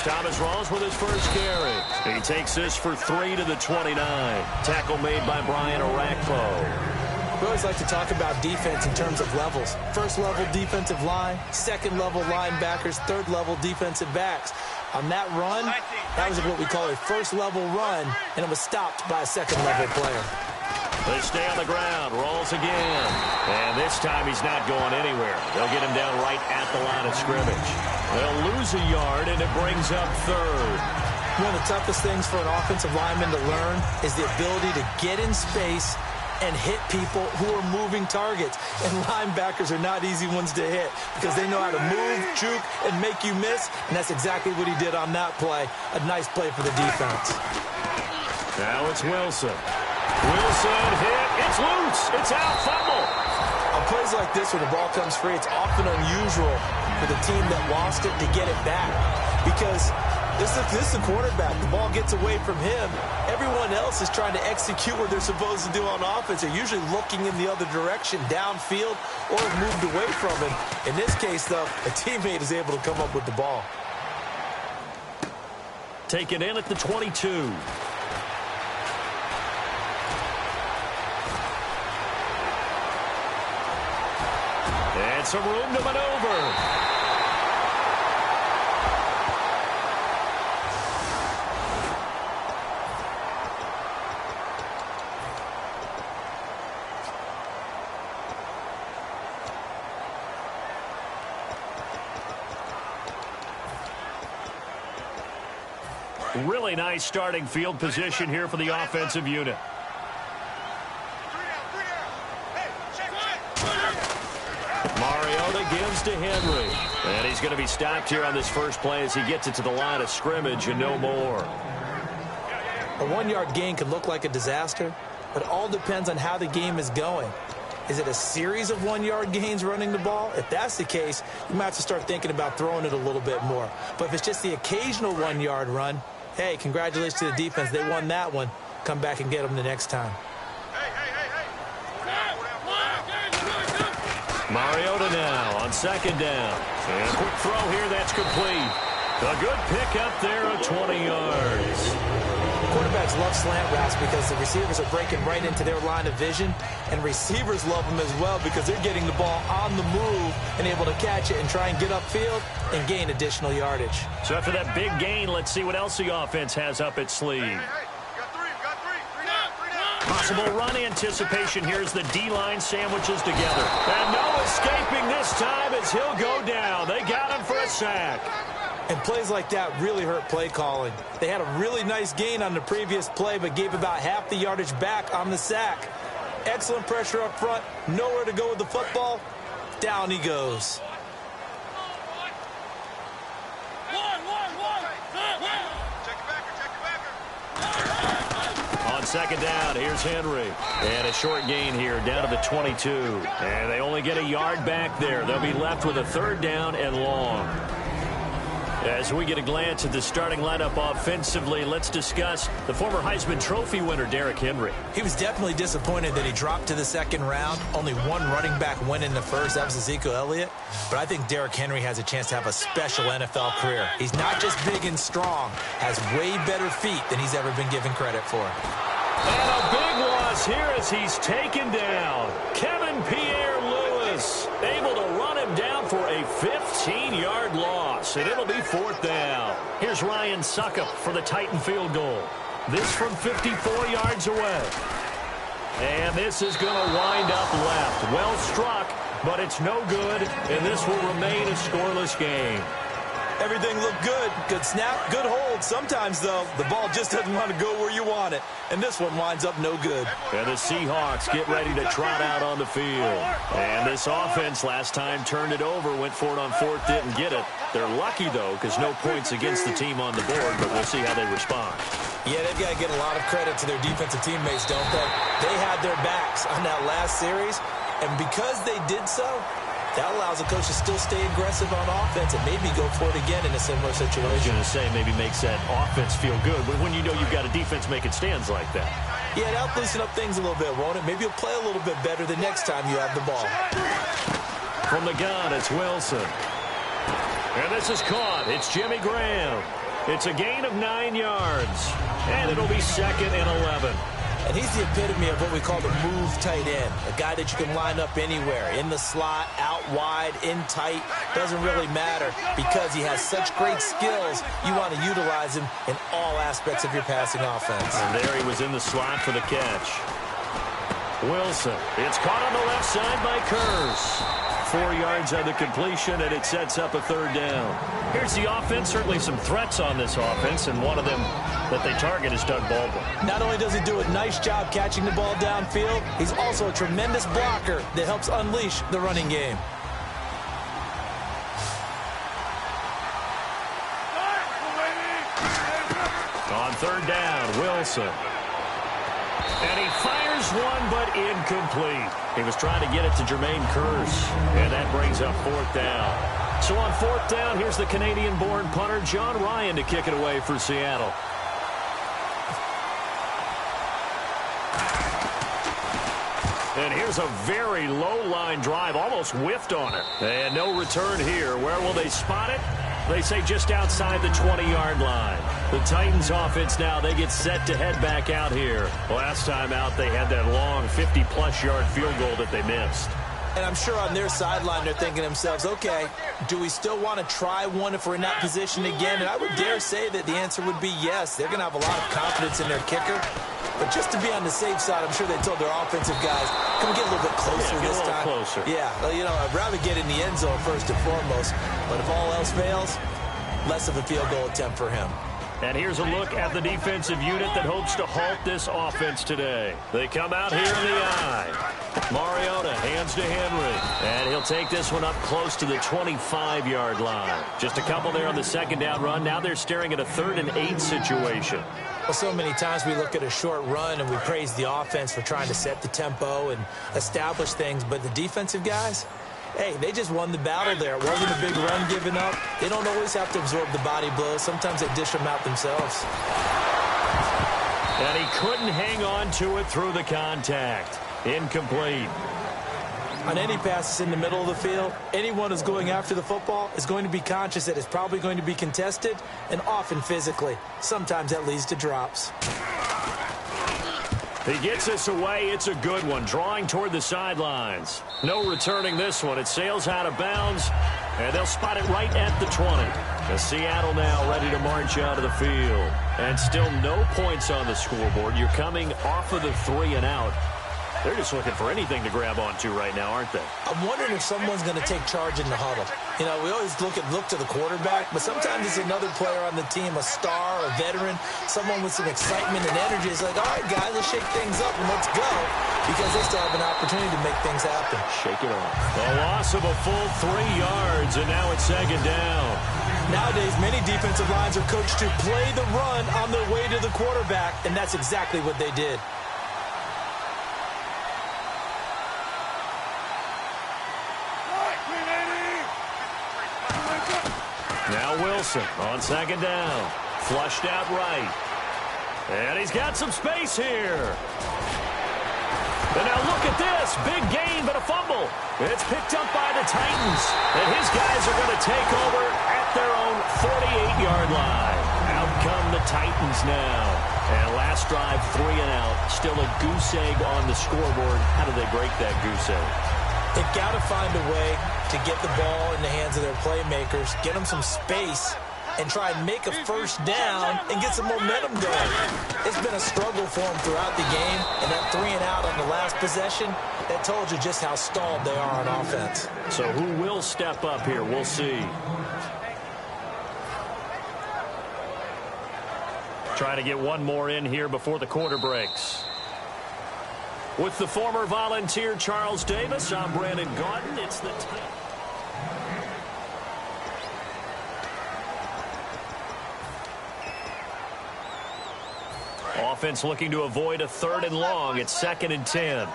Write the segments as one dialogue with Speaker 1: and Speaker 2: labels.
Speaker 1: Thomas Rawls with his first carry. He takes this for 3 to the 29. Tackle made by Brian Orakpo.
Speaker 2: We always like to talk about defense in terms of levels. First level defensive line, second level linebackers, third level defensive backs. On that run, that was what we call a first level run, and it was stopped by a second level player.
Speaker 1: They stay on the ground. Rolls again. And this time he's not going anywhere. They'll get him down right at the line of scrimmage. They'll lose a yard, and it brings up third.
Speaker 2: One of the toughest things for an offensive lineman to learn is the ability to get in space and hit people who are moving targets. And linebackers are not easy ones to hit because they know how to move, juke, and make you miss. And that's exactly what he did on that play. A nice play for the defense.
Speaker 1: Now it's Wilson. Wilson hit. It's loose. It's out. Fumble.
Speaker 2: On plays like this where the ball comes free, it's often unusual for the team that lost it to get it back because this is the quarterback. The ball gets away from him. Everyone else is trying to execute what they're supposed to do on offense. They're usually looking in the other direction, downfield, or moved away from him. In this case, though, a teammate is able to come up with the ball.
Speaker 1: Taken in at the 22. And some room to maneuver. Really nice starting field position here for the offensive unit. Mariota gives to Henry. And he's going to be stopped here on this first play as he gets it to the line of scrimmage and no more.
Speaker 2: A 1-yard gain could look like a disaster, but it all depends on how the game is going. Is it a series of 1-yard gains running the ball? If that's the case, you might have to start thinking about throwing it a little bit more. But if it's just the occasional 1-yard run, hey, congratulations to the defense. They won that one. Come back and get them the next time.
Speaker 1: Mariota now on second down. And a quick throw here, that's complete. A good pick up there of 20 yards.
Speaker 2: Quarterbacks love slant routes because the receivers are breaking right into their line of vision, and receivers love them as well because they're getting the ball on the move and able to catch it and try and get upfield and gain additional yardage.
Speaker 1: So after that big gain, let's see what else the offense has up its sleeve. Possible run anticipation. Here's the D-line sandwiches together. And no escaping this time as he'll go down. They got him for a sack.
Speaker 2: And plays like that really hurt play calling. They had a really nice gain on the previous play, but gave about half the yardage back on the sack. Excellent pressure up front. Nowhere to go with the football. Down he goes.
Speaker 1: On second down, here's Henry. And a short gain here down to the 22. And they only get a yard back there. They'll be left with a third down and long. As we get a glance at the starting lineup offensively, let's discuss the former Heisman Trophy winner, Derrick Henry.
Speaker 2: He was definitely disappointed that he dropped to the second round. Only one running back went in the first. That was Ezekiel Elliott. But I think Derrick Henry has a chance to have a special NFL career. He's not just big and strong, has way better feet than he's ever been given credit for.
Speaker 1: And a big loss here as he's taken down. Kevin Pierre-Louis able to run him down for a 15-yard loss, and it'll be fourth down. Here's Ryan Suckup for the Titan field goal. This from 54 yards away. And this is going to wind up left. Well struck, but it's no good, and this will remain a scoreless game.
Speaker 2: Everything looked good. Good snap, good hold. Sometimes, though, the ball just doesn't want to go where you want it. And this one winds up no good.
Speaker 1: And the Seahawks get ready to trot out on the field. And this offense last time turned it over, went for it on fourth, didn't get it. They're lucky, though, because no points against the team on the board, but we'll see how they respond.
Speaker 2: Yeah, they've got to get a lot of credit to their defensive teammates, don't they? They had their backs on that last series, and because they did so, that allows the coach to still stay aggressive on offense and maybe go for it again in a similar situation.
Speaker 1: I was going to say maybe makes that offense feel good, but when you know you've got a defense making stands like that.
Speaker 2: Yeah, that'll loosen up things a little bit, won't it? Maybe you'll play a little bit better the next time you have the ball.
Speaker 1: From the gun, it's Wilson. And this is caught. It's Jimmy Graham. It's a gain of 9 yards, and it'll be 2nd and 11.
Speaker 2: And he's the epitome of what we call the move tight end, a guy that you can line up anywhere, in the slot, out wide, in tight, doesn't really matter because he has such great skills. You want to utilize him in all aspects of your passing offense.
Speaker 1: And there he was in the slot for the catch. Wilson, it's caught on the left side by Kurz. 4 yards on the completion, and it sets up a 3rd down. Here's the offense. Certainly some threats on this offense, and one of them that they target is Doug Baldwin.
Speaker 2: Not only does he do a nice job catching the ball downfield, he's also a tremendous blocker that helps unleash the running game.
Speaker 1: On 3rd down, Wilson. And he fires one, but incomplete. He was trying to get it to Jermaine Kurz, and that brings up 4th down. So on 4th down, here's the Canadian-born punter, John Ryan, to kick it away for Seattle. And here's a very low-line drive, almost whiffed on it. And no return here. Where will they spot it? They say just outside the 20-yard line. The Titans offense now, they get set to head back out here. Last time out, they had that long 50-plus yard field goal that they missed.
Speaker 2: And I'm sure on their sideline, they're thinking to themselves, okay, do we still want to try one if we're in that position again? And I would dare say that the answer would be yes. They're going to have a lot of confidence in their kicker. But just to be on the safe side, I'm sure they told their offensive guys, can we get a little bit closer this time?
Speaker 1: Closer.
Speaker 2: Yeah, well, you know, I'd rather get in the end zone first and foremost. But if all else fails, less of a field goal attempt for him.
Speaker 1: And here's a look at the defensive unit that hopes to halt this offense today. They come out here in the eye. Mariota hands to Henry. And he'll take this one up close to the 25-yard line. Just a couple there on the 2nd down run. Now they're staring at a 3rd and 8 situation.
Speaker 2: Well, so many times we look at a short run and we praise the offense for trying to set the tempo and establish things. But the defensive guys, hey, they just won the battle there. It wasn't a big run given up. They don't always have to absorb the body blows. Sometimes they dish them out themselves.
Speaker 1: And he couldn't hang on to it through the contact. Incomplete.
Speaker 2: On any passes in the middle of the field, anyone who's going after the football is going to be conscious that it's probably going to be contested, and often physically. Sometimes that leads to drops.
Speaker 1: He gets this away. It's a good one. Drawing toward the sidelines. No returning this one. It sails out of bounds, and they'll spot it right at the 20. The Seattle now ready to march out of the field. And still no points on the scoreboard. You're coming off of the 3 and out. They're just looking for anything to grab onto right now, aren't they?
Speaker 2: I'm wondering if someone's going to take charge in the huddle. You know, we always look to the quarterback, but sometimes it's another player on the team, a star, a veteran, someone with some excitement and energy. It's like, all right, guys, let's shake things up and let's go, because they still have an opportunity to make things happen.
Speaker 1: Shake it off. A loss of a full 3 yards, and now it's 2nd down.
Speaker 2: Nowadays, many defensive lines are coached to play the run on their way to the quarterback, and that's exactly what they did.
Speaker 1: Now Wilson on 2nd down. Flushed out right. And he's got some space here. And now look at this. Big gain, but a fumble. It's picked up by the Titans. And his guys are going to take over at their own 48-yard line. Out come the Titans now. And last drive, 3 and out. Still a goose egg on the scoreboard. How do they break that goose egg?
Speaker 2: They've got to find a way to get the ball in the hands of their playmakers, get them some space, and try and make a first down and get some momentum going. It's been a struggle for them throughout the game, and that 3 and out on the last possession, that told you just how stalled they are on offense.
Speaker 1: So who will step up here? We'll see. Trying to get one more in here before the quarter breaks. With the former Volunteer Charles Davis, I'm Brandon Gaudin. It's the time. Offense looking to avoid a 3rd and long. It's 2nd and 10.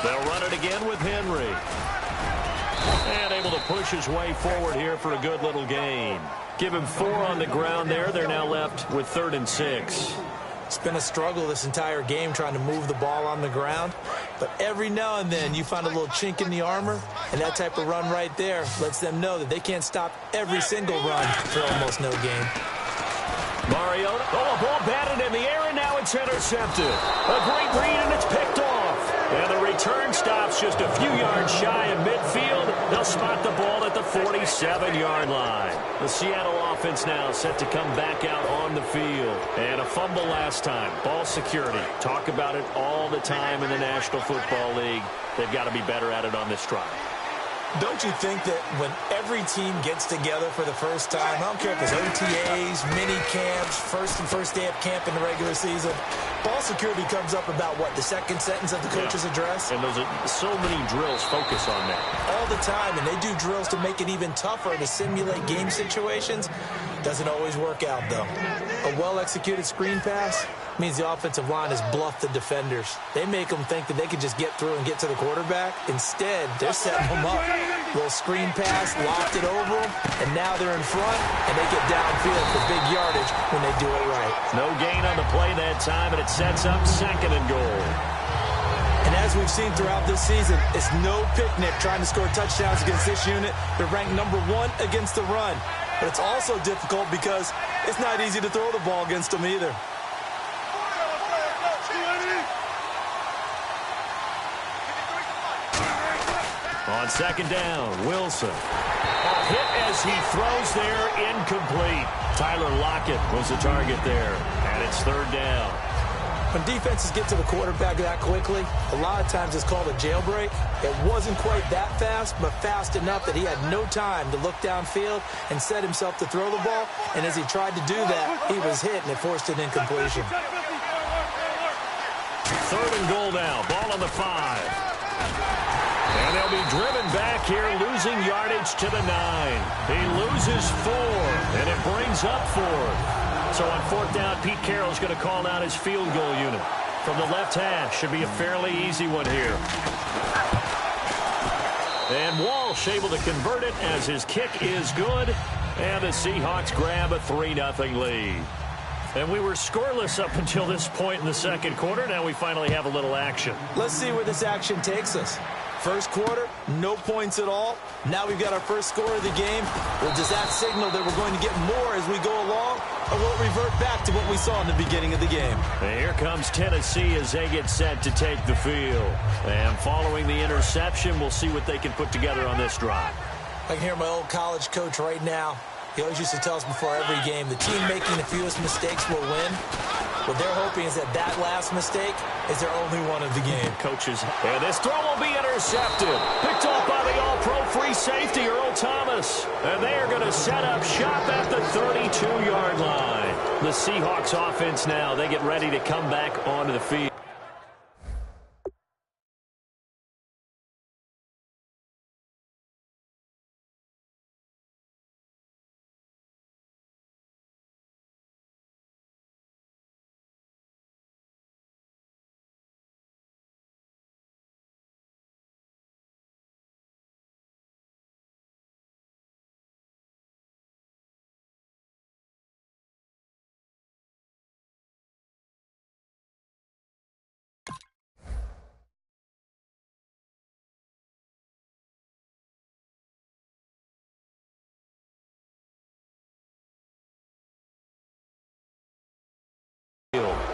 Speaker 1: They'll run it again with Henry. And able to push his way forward here for a good little gain. Give him 4 on the ground there. They're now left with 3rd and 6.
Speaker 2: It's been a struggle this entire game trying to move the ball on the ground. But every now and then you find a little chink in the armor, and that type of run right there lets them know that they can't stop every single run for almost no gain.
Speaker 1: Mariota, a ball batted in the air, and now it's intercepted. A great read, and it's picked off. And the return stops just a few yards shy of midfield. They'll spot the ball at the 47-yard line. The Seattle offense now set to come back out on the field. And a fumble last time. Ball security. Talk about it all the time in the National Football League. They've got to be better at it on this drive.
Speaker 2: Don't you think that when every team gets together for the first time, I don't care if it's OTAs, mini camps, first day of camp in the regular season, ball security comes up about, what, the second sentence of the coach's address?
Speaker 1: And those are so many drills focus on that.
Speaker 2: All the time, and they do drills to make it even tougher to simulate game situations. Doesn't always work out, though. A well-executed screen pass means the offensive line has bluffed the defenders. They make them think that they can just get through and get to the quarterback. Instead, they're setting them up. Little screen pass, locked it over them, and now they're in front, and they get downfield for big yardage when they do it right.
Speaker 1: No gain on the play that time, and it sets up 2nd and goal.
Speaker 2: And as we've seen throughout this season, it's no picnic trying to score touchdowns against this unit. They're ranked #1 against the run. But it's also difficult because it's not easy to throw the ball against them either.
Speaker 1: On 2nd down, Wilson. A hit as he throws there, incomplete. Tyler Lockett was the target there, and it's 3rd down.
Speaker 2: When defenses get to the quarterback that quickly, a lot of times it's called a jailbreak. It wasn't quite that fast, but fast enough that he had no time to look downfield and set himself to throw the ball. And as he tried to do that, he was hit, and it forced an incompletion.
Speaker 1: 3rd and goal now. Ball on the 5. And they'll be driven back here, losing yardage to the 9. He loses 4, and it brings up 4. So on 4th down, Pete Carroll's going to call out his field goal unit. From the left hash, should be a fairly easy one here. And Walsh able to convert it as his kick is good. And the Seahawks grab a 3-0 lead. And we were scoreless up until this point in the 2nd quarter. Now we finally have a little action.
Speaker 2: Let's see where this action takes us. First quarter, no points at all. Now we've got our first score of the game. Well, does that signal that we're going to get more as we go along? Or will it revert back to what we saw in the beginning of the game?
Speaker 1: And here comes Tennessee as they get set to take the field. And following the interception, we'll see what they can put together on this drive.
Speaker 2: I can hear my old college coach right now. He always used to tell us before every game, the team making the fewest mistakes will win. What they're hoping is that that last mistake is their only one of the game.
Speaker 1: Coaches, and this throw will be intercepted. Picked off by the all-pro free safety, Earl Thomas. And they are going to set up shop at the 32-yard line. The Seahawks offense now, they get ready to come back onto the field.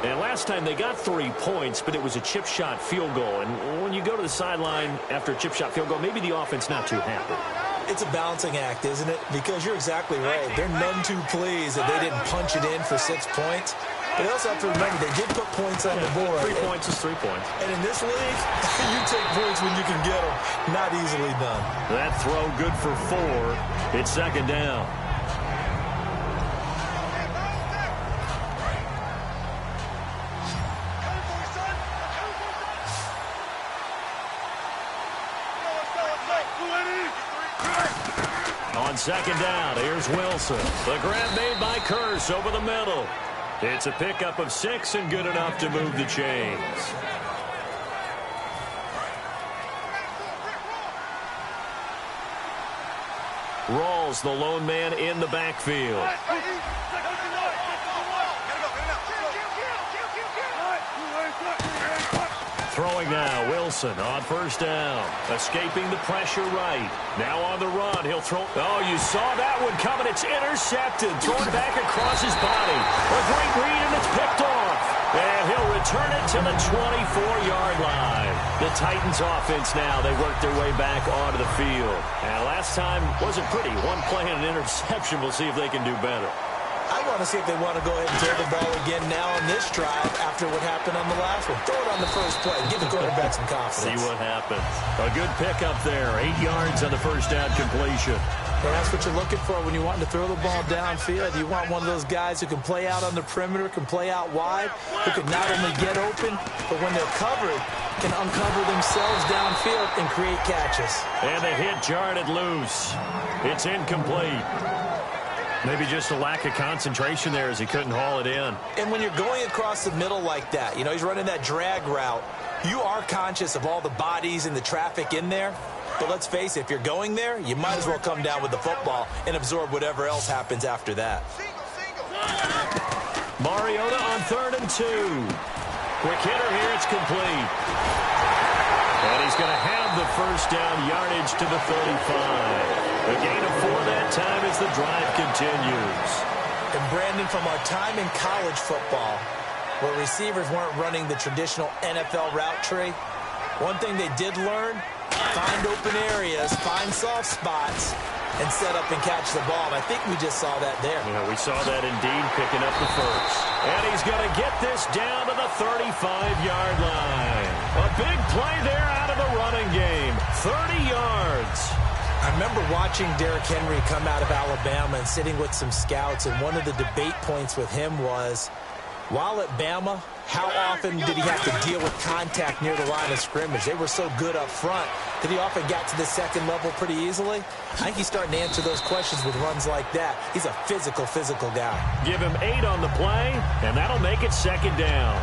Speaker 1: And last time they got 3 points, but it was a chip shot field goal. And when you go to the sideline after a chip shot field goal, maybe the offense not too happy.
Speaker 2: It's a balancing act, isn't it? Because you're exactly right. They're none too pleased that they didn't punch it in for 6 points. But they also have to remember they did put points on the board.
Speaker 1: 3 points is 3 points.
Speaker 2: And in this league, you take points when you can get them. Not easily done.
Speaker 1: That throw good for 4. It's 2nd down. On 2nd down, here's Wilson. The grab made by Curse over the middle. It's a pickup of 6 and good enough to move the chains. Rawls, the lone man in the backfield. Throwing now, Wilson on first down. Escaping the pressure right. Now on the run, he'll throw. Oh, you saw that one coming. It's intercepted. Thrown back across his body. A great read, and it's picked off. And he'll return it to the 24-yard line. The Titans offense now, they work their way back onto the field. And last time wasn't pretty. One play and an interception. We'll see if they can do better.
Speaker 2: I want to see if they want to go ahead and throw the ball again now on this drive after what happened on the last one. Throw it on the first play. Give the quarterback some confidence.
Speaker 1: See what happens. A good pickup there. 8 yards on the first down completion.
Speaker 2: And that's what you're looking for when you want to throw the ball downfield. You want one of those guys who can play out on the perimeter, can play out wide, who can not only get open, but when they're covered, can uncover themselves downfield and create catches.
Speaker 1: And the hit jarred it loose. It's incomplete. Maybe just a lack of concentration there as he couldn't haul it in.
Speaker 2: And when you're going across the middle like that, you know, he's running that drag route, you are conscious of all the bodies and the traffic in there. But let's face it, if you're going there, you might as well come down with the football and absorb whatever else happens after that.
Speaker 1: Mariota on 3rd and 2. Quick hitter here, it's complete. And he's going to have the first down yardage to the 35. A gain of 4 that time as the drive continues.
Speaker 2: And Brandon, from our time in college football, where receivers weren't running the traditional NFL route tree, one thing they did learn, find open areas, find soft spots, and set up and catch the ball. And I think we just saw that there.
Speaker 1: Yeah, we saw that indeed, picking up the first. And he's going to get this down to the 35-yard line. A big play there out of the running game. 30 yards.
Speaker 2: I remember watching Derrick Henry come out of Alabama and sitting with some scouts, and one of the debate points with him was, while at Bama, how often did he have to deal with contact near the line of scrimmage? They were so good up front that he often got to the second level pretty easily. I think he's starting to answer those questions with runs like that. He's a physical guy.
Speaker 1: Give him 8 on the play, and that'll make it 2nd down.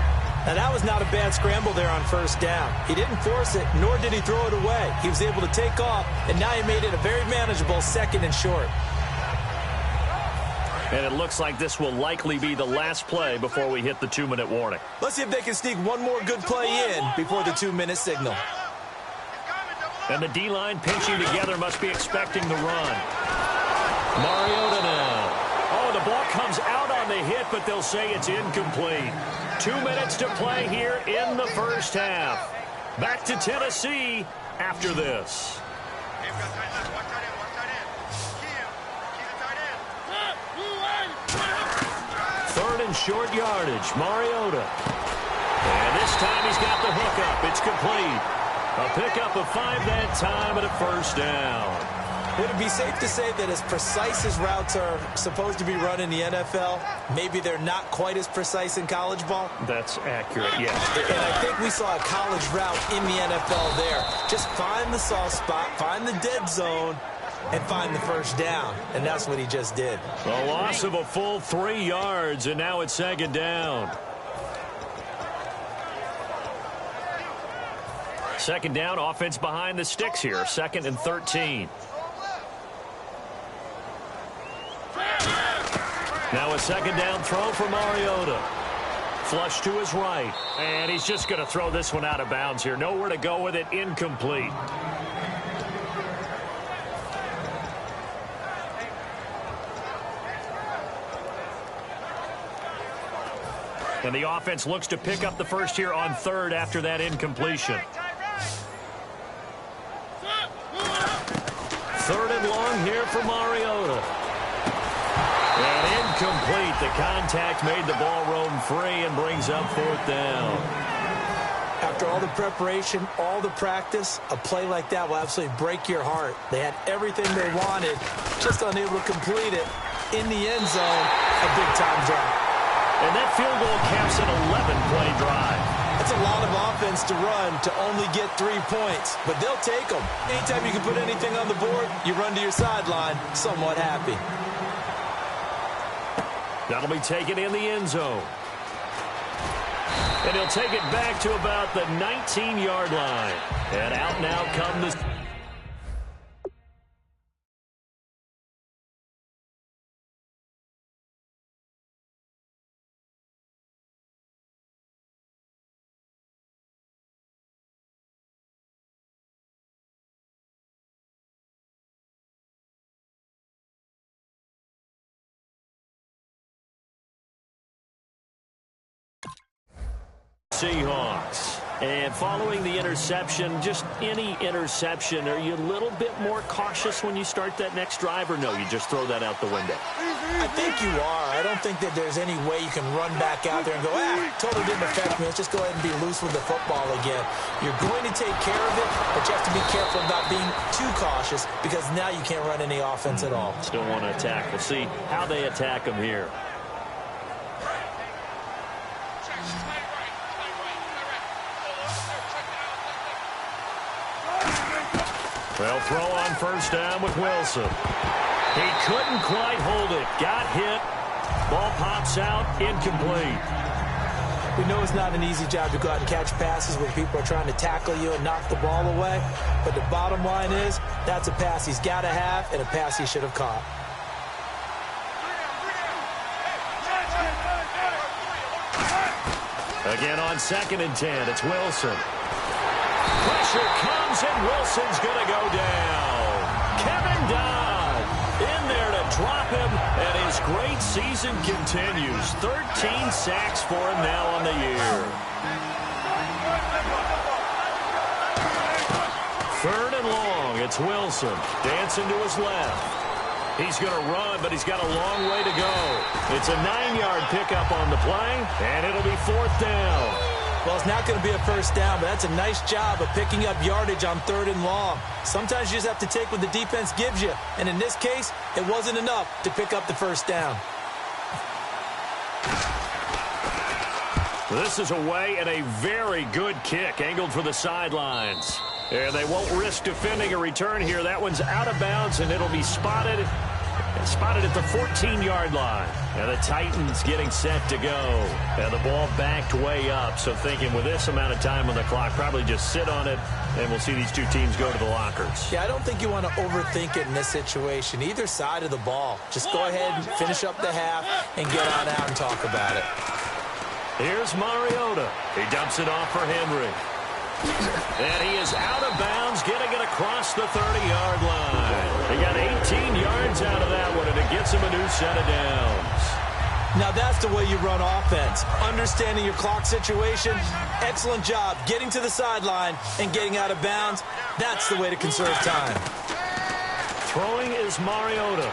Speaker 2: Now, that was not a bad scramble there on first down. He didn't force it, nor did he throw it away. He was able to take off, and now he made it a very manageable 2nd and short.
Speaker 1: And it looks like this will likely be the last play before we hit the 2-minute warning.
Speaker 2: Let's see if they can sneak one more good play in before the 2-minute signal.
Speaker 1: And the D-line pinching together must be expecting the run. Mariota now. Oh, the ball comes out on the hit, but they'll say it's incomplete. 2 minutes to play here in the first half. Back to Tennessee after this. 3rd and short yardage. Mariota. And this time he's got the hookup. It's complete. A pickup of 5 that time and a first down.
Speaker 2: Would it be safe to say that as precise as routes are supposed to be run in the NFL, maybe they're not quite as precise in college ball?
Speaker 1: That's accurate, yes.
Speaker 2: And I think we saw a college route in the NFL there. Just find the soft spot, find the dead zone, and find the first down. And that's what he just did.
Speaker 1: A loss of a full 3 yards, and now it's 2nd down. 2nd down, offense behind the sticks here. 2nd and 13. Now a 2nd down throw for Mariota. Flush to his right. And he's just going to throw this one out of bounds here. Nowhere to go with it. Incomplete. And the offense looks to pick up the first here on 3rd after that incompletion. 3rd and long here for Mariota. And incomplete. The contact made the ball roam free and brings up 4th down.
Speaker 2: After all the preparation, all the practice, a play like that will absolutely break your heart. They had everything they wanted, just unable to complete it. In the end zone, a big-time drop.
Speaker 1: And that field goal caps an 11-play drive.
Speaker 2: That's a lot of offense to run to only get 3 points, but they'll take them. Anytime you can put anything on the board, you run to your sideline somewhat happy.
Speaker 1: That'll be taken in the end zone. And he'll take it back to about the 19-yard line. And out now come the... Seahawks. And following the interception, just any interception, are you a little bit more cautious when you start that next drive, or no, you just throw that out the window?
Speaker 2: I think you are. I don't think that there's any way you can run back out there and go, totally didn't affect me. Let's just go ahead and be loose with the football again. You're going to take care of it, but you have to be careful about being too cautious because now you can't run any offense at all.
Speaker 1: Still want to attack. We'll see how they attack them here. They'll throw on first down with Wilson. He couldn't quite hold it. Got hit. Ball pops out. Incomplete.
Speaker 2: We know it's not an easy job to go out and catch passes when people are trying to tackle you and knock the ball away. But the bottom line is, that's a pass he's got to have and a pass he should have caught.
Speaker 1: Again on 2nd and 10. It's Wilson. Pressure comes, and Wilson's going to go down. Kevin Dodd in there to drop him, and his great season continues. 13 sacks for him now on the year. 3rd and long. It's Wilson. Dancing to his left. He's going to run, but he's got a long way to go. It's a 9-yard pickup on the play, and it'll be 4th down.
Speaker 2: Well, it's not going to be a first down, but that's a nice job of picking up yardage on 3rd and long. Sometimes you just have to take what the defense gives you, and in this case, it wasn't enough to pick up the first down.
Speaker 1: This is away and a very good kick, angled for the sidelines. And they won't risk defending a return here. That one's out of bounds, and it'll be spotted at the 14-yard line. And the Titans getting set to go. And the ball backed way up. So thinking with this amount of time on the clock, probably just sit on it, and we'll see these two teams go to the lockers.
Speaker 2: Yeah, I don't think you want to overthink it in this situation. Either side of the ball. Just go ahead and finish up the half and get on out and talk about it.
Speaker 1: Here's Mariota. He dumps it off for Henry. And he is out of bounds, getting it across the 30-yard line. He got 18 yards out of that one, and it gets him a new set of downs.
Speaker 2: Now that's the way you run offense. Understanding your clock situation. Excellent job getting to the sideline and getting out of bounds. That's the way to conserve time.
Speaker 1: Throwing is Mariota.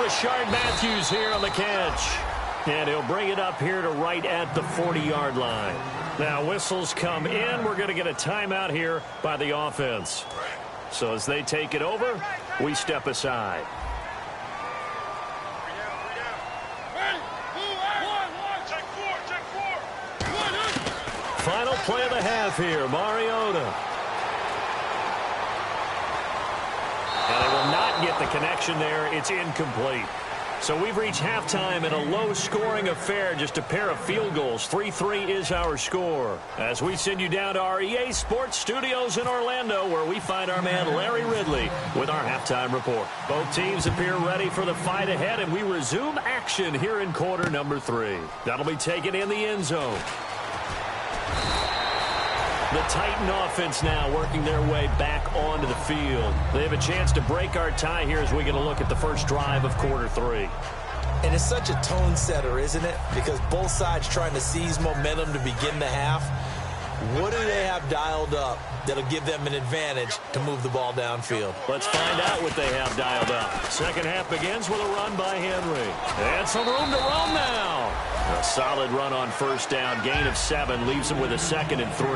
Speaker 1: Rashard Matthews here on the catch. And he'll bring it up here to right at the 40-yard line. Now whistles come in. We're going to get a timeout here by the offense. So as they take it over, we step aside. Final play of the half here, Mariota. And they will not get the connection there. It's incomplete. So we've reached halftime in a low-scoring affair, just a pair of field goals. 3-3 is our score. As we send you down to our EA Sports Studios in Orlando, where we find our man Larry Ridley with our halftime report. Both teams appear ready for the fight ahead, and we resume action here in quarter number 3. That'll be taken in the end zone. The Titan offense now working their way back onto the field. They have a chance to break our tie here as we get a look at the first drive of quarter 3.
Speaker 2: And it's such a tone setter, isn't it? Because both sides trying to seize momentum to begin the half. What do they have dialed up that'll give them an advantage to move the ball downfield?
Speaker 1: Let's find out what they have dialed up. Second half begins with a run by Henry. And some room to roam now. A solid run on first down. Gain of 7 leaves him with a 2nd and 3.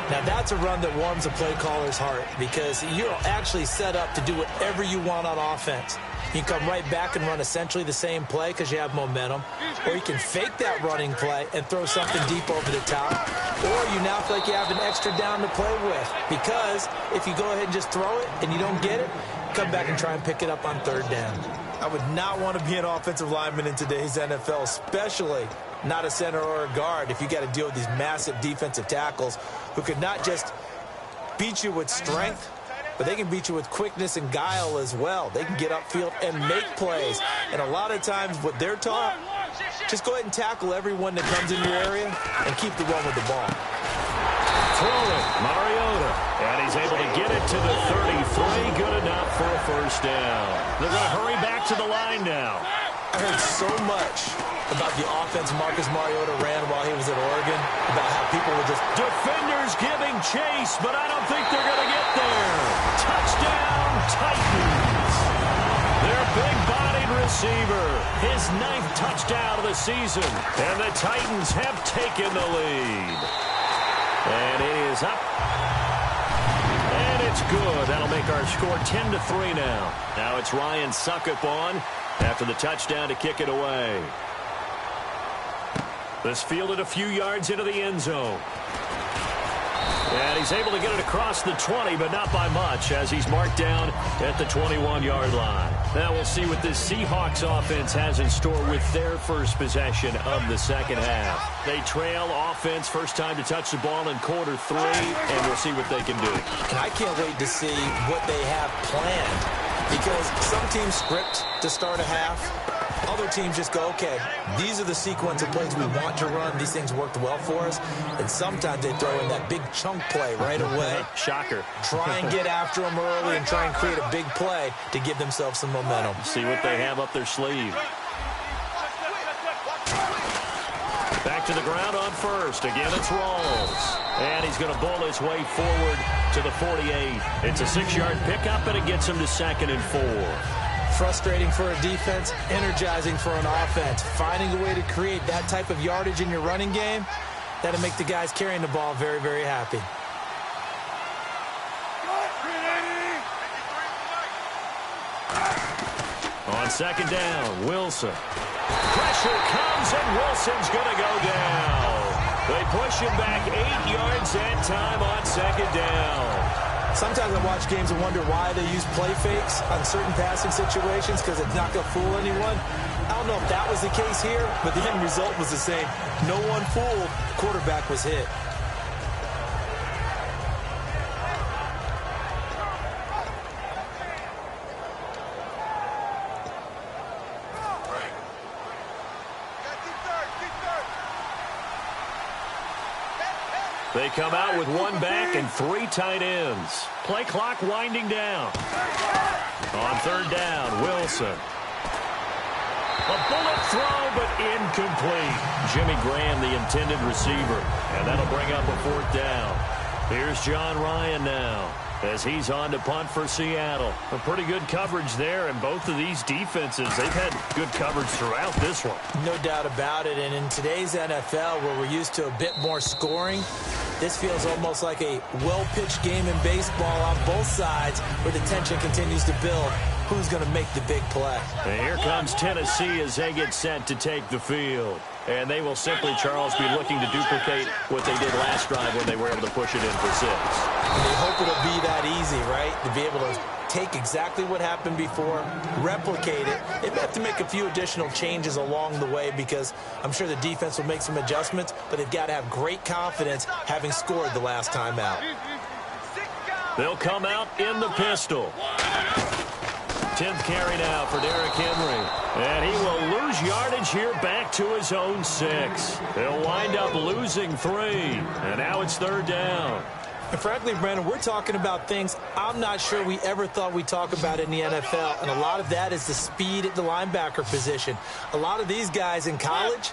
Speaker 2: Now that's a run that warms a play caller's heart because you're actually set up to do whatever you want on offense. You can come right back and run essentially the same play because you have momentum. Or you can fake that running play and throw something deep over the top. Or you now feel like you have an extra down to play with. Because if you go ahead and just throw it and you don't get it, come back and try and pick it up on 3rd down. I would not want to be an offensive lineman in today's NFL, especially not a center or a guard, if you got to deal with these massive defensive tackles who could not just beat you with strength, but they can beat you with quickness and guile as well. They can get upfield and make plays. And a lot of times what they're taught, just go ahead and tackle everyone that comes in your area and keep the run with the ball.
Speaker 1: Throwing, Mariota. And he's able to get it to the 33. Good enough for a first down. They're going to hurry back to the line now.
Speaker 2: I heard so much about the offense Marcus Mariota ran while he was at Oregon, about how people were just...
Speaker 1: Defenders giving chase, but I don't think they're going to get there. Touchdown, Titans. Their big-bodied receiver, his 9th touchdown of the season, and the Titans have taken the lead. And it is up. And it's good. That'll make our score 10-3 now. Now it's Ryan Suckup on after the touchdown to kick it away. This fielded a few yards into the end zone. And he's able to get it across the 20, but not by much, as he's marked down at the 21-yard line. Now we'll see what this Seahawks offense has in store with their first possession of the second half. They trail offense, first time to touch the ball in quarter 3, and we'll see what they can do.
Speaker 2: And I can't wait to see what they have planned, because some teams script to start a half. Other teams just go, okay, these are the sequence of plays we want to run. These things worked well for us. And sometimes they throw in that big chunk play right away.
Speaker 1: Shocker.
Speaker 2: Try and get after them early and try and create a big play to give themselves some momentum.
Speaker 1: See what they have up their sleeve. Back to the ground on first. Again, it's Rawls. And he's going to bowl his way forward to the 48. It's a 6-yard pickup, and it gets him to 2nd and 4.
Speaker 2: Frustrating for a defense, energizing for an offense. Finding a way to create that type of yardage in your running game, that'll make the guys carrying the ball very, very happy.
Speaker 1: On 2nd down, Wilson. Pressure comes, and Wilson's going to go down. They push him back 8 yards that time on 2nd down.
Speaker 2: Sometimes I watch games and wonder why they use play fakes on certain passing situations, because it's not going to fool anyone. I don't know if that was the case here, but the end result was the same. No one fooled. The quarterback was hit.
Speaker 1: They come out with 1 back and 3 tight ends. Play clock winding down. On 3rd down, Wilson. A bullet throw, but incomplete. Jimmy Graham, the intended receiver. And that'll bring up a 4th down. Here's John Ryan now, as he's on to punt for Seattle. A pretty good coverage there, and both of these defenses, they've had good coverage throughout this one.
Speaker 2: No doubt about it, and in today's NFL, where we're used to a bit more scoring, this feels almost like a well-pitched game in baseball on both sides, where the tension continues to build. Who's going to make the big play?
Speaker 1: And here comes Tennessee as they get set to take the field. And they will simply, Charles, be looking to duplicate what they did last drive when they were able to push it in for 6.
Speaker 2: And they hope it'll be that easy, right? To be able to take exactly what happened before, replicate it. They may have to make a few additional changes along the way, because I'm sure the defense will make some adjustments, but they've got to have great confidence having scored the last time out.
Speaker 1: They'll come out in the pistol. 10th carry now for Derrick Henry. And he will lose yardage here back to his own 6. They'll wind up losing 3. And now it's 3rd down.
Speaker 2: And frankly, Brandon, we're talking about things I'm not sure we ever thought we'd talk about in the NFL. And a lot of that is the speed at the linebacker position. A lot of these guys in college,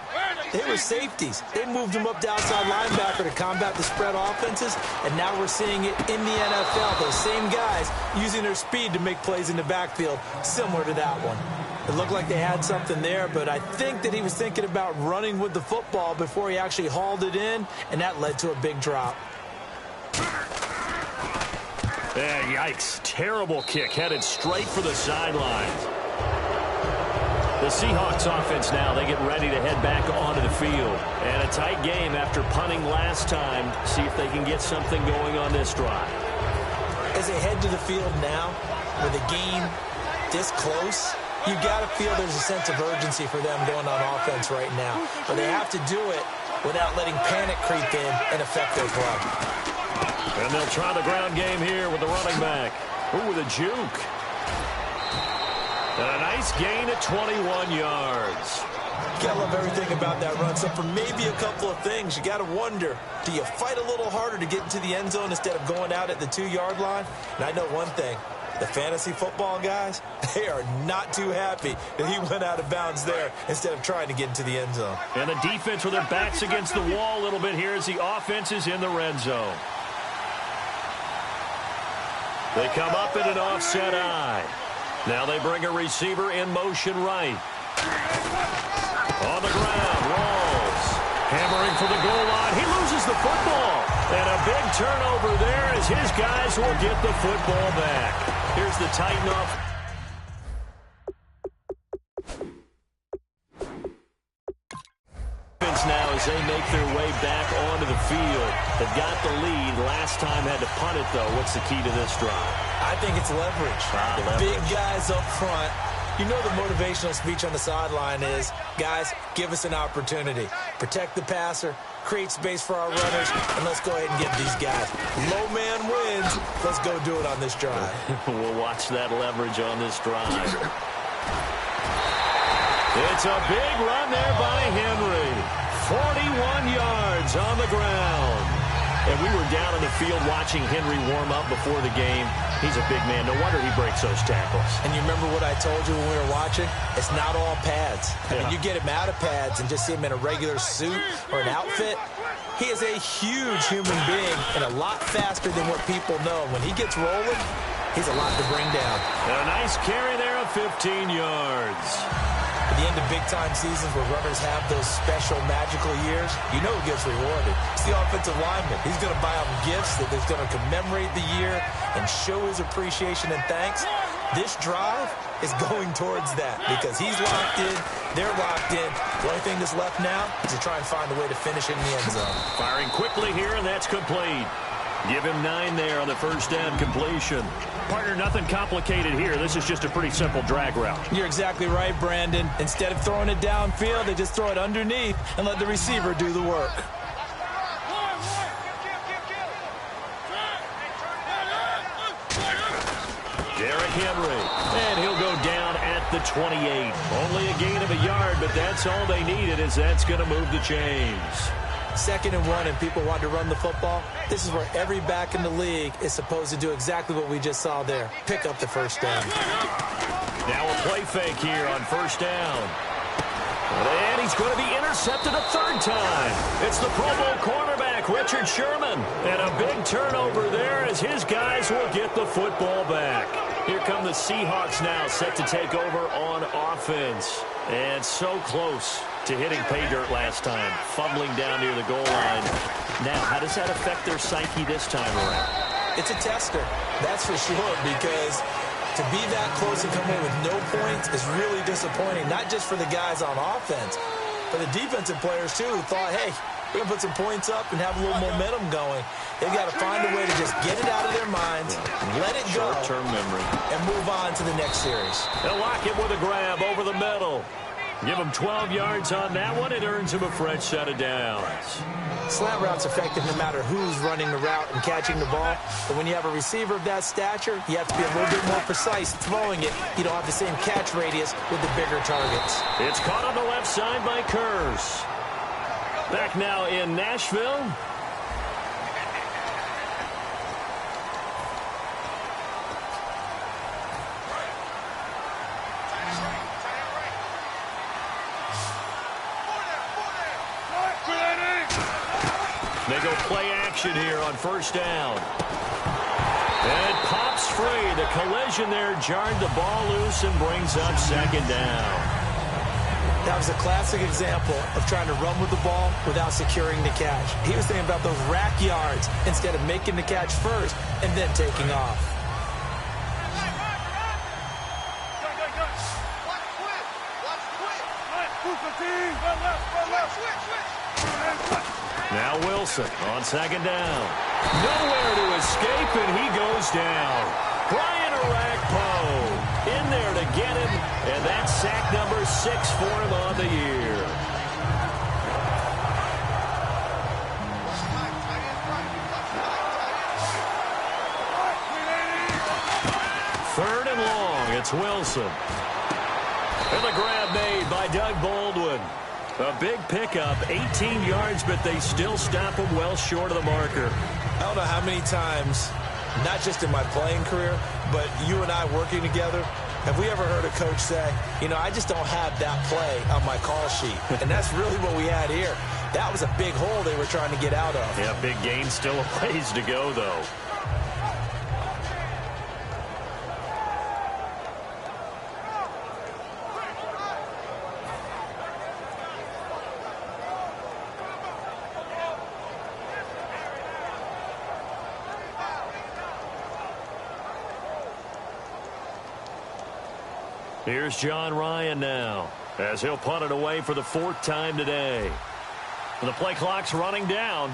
Speaker 2: they were safeties. They moved them up to outside linebacker to combat the spread offenses. And now we're seeing it in the NFL. Those same guys using their speed to make plays in the backfield, similar to that one. It looked like they had something there, but I think that he was thinking about running with the football before he actually hauled it in, and that led to a big drop.
Speaker 1: Yikes. Terrible kick headed straight for the sidelines. The Seahawks offense now, they get ready to head back onto the field. And a tight game after punting last time. See if they can get something going on this drive.
Speaker 2: As they head to the field now, with a game this close, you got to feel there's a sense of urgency for them going on offense right now. But they have to do it without letting panic creep in and affect their play.
Speaker 1: And they'll try the ground game here with the running back. Ooh, with a juke. And a nice gain at 21 yards.
Speaker 2: You gotta love everything about that run. So for maybe a couple of things, you gotta wonder, do you fight a little harder to get into the end zone instead of going out at the 2-yard line? And I know one thing, The fantasy football guys, they are not too happy that he went out of bounds there instead of trying to get into the end zone.
Speaker 1: And the defense with their backs against the wall a little bit here as the offense is in the red zone. They come up in an offset eye. Now they bring a receiver in motion right. On the ground, rolls. Hammering for the goal line. He loses the football. And a big turnover there as his guys will get the football back. Here's the Titan off. Now as they make their way back onto the field. They've got the lead. Last time had to punt it, though. What's the key to this drive?
Speaker 2: I think it's leverage. Big guys up front. You know the motivational speech on the sideline is, guys, give us an opportunity. Protect the passer, create space for our runners, and let's go ahead and get these guys. Low man wins. Let's go do it on this drive.
Speaker 1: We'll watch that leverage on this drive. It's a big run there by Henry. 41 yards on the ground. And we were down in the field watching Henry warm up before the game. He's a big man. No wonder he breaks those tackles.
Speaker 2: And you remember what I told you when we were watching? It's not all pads. I mean, you get him out of pads and just see him in a regular suit or an outfit. He is a huge human being and a lot faster than what people know. When he gets rolling, he's a lot to bring down.
Speaker 1: And a nice carry there of 15 yards.
Speaker 2: At the end of big-time seasons where runners have those special magical years, you know who gets rewarded. It's the offensive lineman. He's going to buy them gifts that is going to commemorate the year and show his appreciation and thanks. This drive is going towards that because he's locked in, they're locked in. The only thing that's left now is to try and find a way to finish it in the end zone.
Speaker 1: Firing quickly here, and that's complete. Give him 9 there on the first down completion. Partner, nothing complicated here. This is just a pretty simple drag route.
Speaker 2: You're exactly right, Brandon. Instead of throwing it downfield, they just throw it underneath and let the receiver do the work.
Speaker 1: Derrick Henry, and he'll go down at the 28. Only a gain of a yard, but that's all they needed, as that's going to move the chains.
Speaker 2: 2nd and 1 and people want to run the football. This is where every back in the league is supposed to do exactly what we just saw there. Pick up the first down.
Speaker 1: Now a play fake here on first down. And he's going to be intercepted a 3rd time. It's the Pro Bowl cornerback, Richard Sherman. And a big turnover there as his guys will get the football back. Here come the Seahawks now, set to take over on offense. And so close to hitting pay dirt last time, fumbling down near the goal line. Now, how does that affect their psyche this time around?
Speaker 2: It's a tester, that's for sure, because to be that close and come away with no points is really disappointing, not just for the guys on offense, but the defensive players, too, who thought, hey, we're going to put some points up and have a little momentum going. They've got to find a way to just get it out of their minds, let it go,
Speaker 1: short-term memory,
Speaker 2: and move on to the next series.
Speaker 1: They'll lock it with a grab over the middle. Give him 12 yards on that one. It earns him a fresh set of downs.
Speaker 2: Slant route's effective no matter who's running the route and catching the ball. But when you have a receiver of that stature, you have to be a little bit more precise throwing it. You don't have the same catch radius with the bigger targets.
Speaker 1: It's caught on the left side by Kurz. Back now in Nashville. They go play action here on first down. And it pops free. The collision there jarred the ball loose and brings up 2nd down.
Speaker 2: That was a classic example of trying to run with the ball without securing the catch. He was thinking about those rack yards instead of making the catch first and then taking off.
Speaker 1: Now Wilson on 2nd down. Nowhere to escape, and he goes down. Brian Orakpo in there to get him, and that's sack number 6 for him on the year. Third and long, it's Wilson. And the grab made by Doug Baldwin. A big pickup, 18 yards, but they still stop him well short of the marker.
Speaker 2: I don't know how many times not just in my playing career, but you and I working together. Have we ever heard a coach say, you know, I just don't have that play on my call sheet? And that's really what we had here. That was a big hole they were trying to get out of.
Speaker 1: Yeah, big gain, still a ways to go, though. Here's John Ryan now, as he'll punt it away for the 4th time today. The play clock's running down.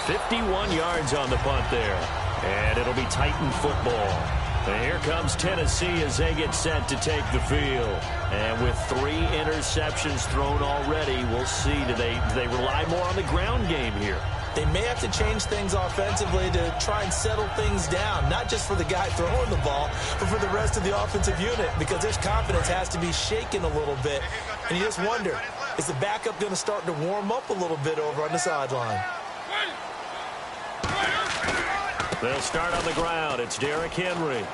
Speaker 1: $51 yards on the punt there. And it'll be Titan football. And here comes Tennessee as they get set to take the field. And with 3 interceptions thrown already, we'll see. Do they rely more on the ground game here?
Speaker 2: They may have to change things offensively to try and settle things down, not just for the guy throwing the ball, but for the rest of the offensive unit, because their confidence has to be shaken a little bit. And you just wonder, is the backup going to start to warm up a little bit over on the sideline?
Speaker 1: They'll start on the ground. It's Derrick Henry.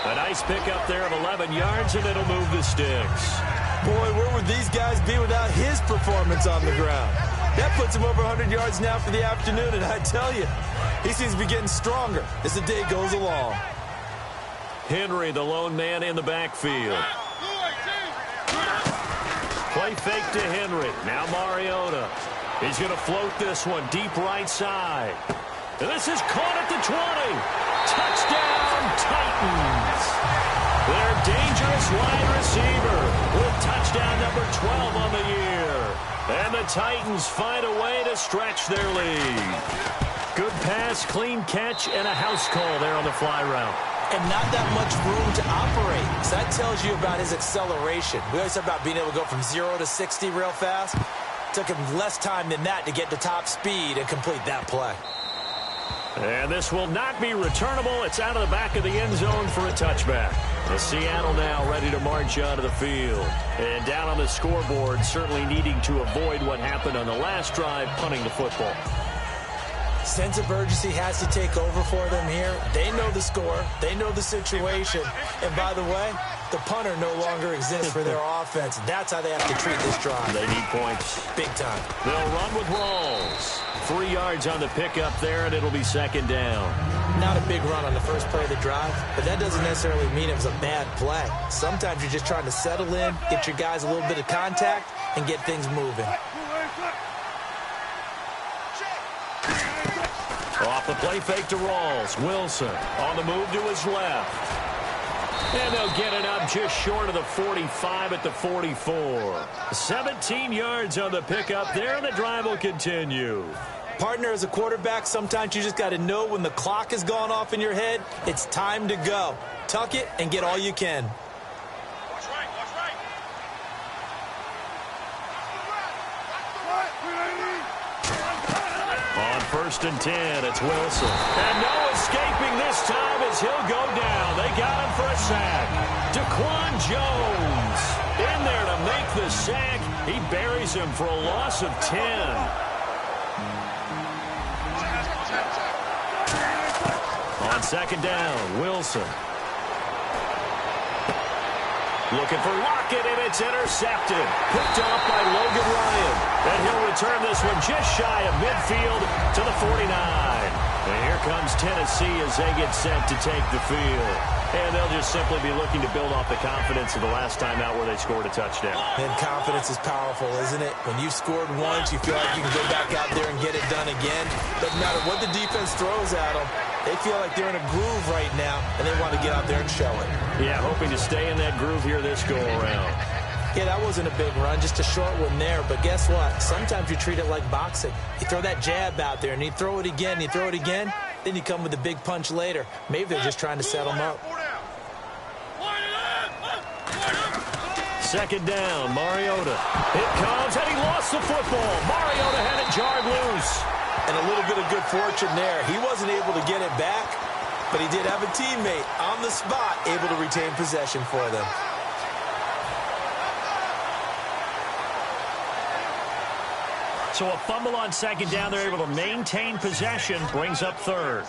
Speaker 1: A nice pickup there of 11 yards, and it'll move the sticks.
Speaker 2: Boy, where would these guys be without his performance on the ground? That puts him over 100 yards now for the afternoon, and I tell you, he seems to be getting stronger as the day goes along.
Speaker 1: Henry, the lone man in the backfield. Play fake to Henry. Now Mariota. He's going to float this one deep right side. And this is caught at the 20. Touchdown, Titans. Their dangerous wide receiver with touchdown number 12 on the year. And the Titans find a way to stretch their lead. Good pass, clean catch, and a house call there on the fly route.
Speaker 2: And not that much room to operate. So that tells you about his acceleration. We always talk about being able to go from 0 to 60 real fast. Took him less time than that to get to top speed and complete that play.
Speaker 1: And this will not be returnable. It's out of the back of the end zone for a touchback. And Seattle now ready to march onto the field. And down on the scoreboard, certainly needing to avoid what happened on the last drive, punting the football.
Speaker 2: Sense of urgency has to take over for them here. They know the score. They know the situation. And by the way, the punter no longer exists for their offense. That's how they have to treat this drive.
Speaker 1: They need points.
Speaker 2: Big time.
Speaker 1: They'll run with Rawls. 3 yards on the pickup there, and it'll be 2nd down.
Speaker 2: Not a big run on the first play of the drive, but that doesn't necessarily mean it was a bad play. Sometimes you're just trying to settle in, get your guys a little bit of contact, and get things moving.
Speaker 1: Off the play fake to Rawls. Wilson on the move to his left. And they'll get it up just short of the 45 at the 44. 17 yards on the pickup there, and the drive will continue.
Speaker 2: Partner, as a quarterback, sometimes you just got to know when the clock has gone off in your head, it's time to go. Tuck it and get all you can.
Speaker 3: Watch right.
Speaker 1: On 1st and 10, it's Wilson. And no escaping this time as he'll go down. They got him for a sack. Daquan Jones in there to make the sack. He buries him for a loss of 10. On 2nd down, Wilson. Looking for Lockett, and it's intercepted. Picked off by Logan Ryan. And he'll return this one just shy of midfield to the 49. And here comes Tennessee as they get set to take the field. And they'll just simply be looking to build off the confidence of the last time out where they scored a touchdown.
Speaker 2: And confidence is powerful, isn't it? When you've scored once, you feel like you can go back out there and get it done again. Doesn't matter what the defense throws at them. They feel like they're in a groove right now, and they want to get out there and show it.
Speaker 1: Yeah, hoping to stay in that groove here this go-around.
Speaker 2: Yeah, that wasn't a big run, just a short one there. But guess what? Sometimes you treat it like boxing. You throw that jab out there, and you throw it again, then you come with a big punch later. Maybe they're just trying to set them up.
Speaker 1: 2nd down, Mariota. It comes, and he lost the football. Mariota had it jarred loose.
Speaker 2: And a little bit of good fortune there. He wasn't able to get it back, but he did have a teammate on the spot able to retain possession for them.
Speaker 1: So a fumble on second down. They're able to maintain possession. Brings up third.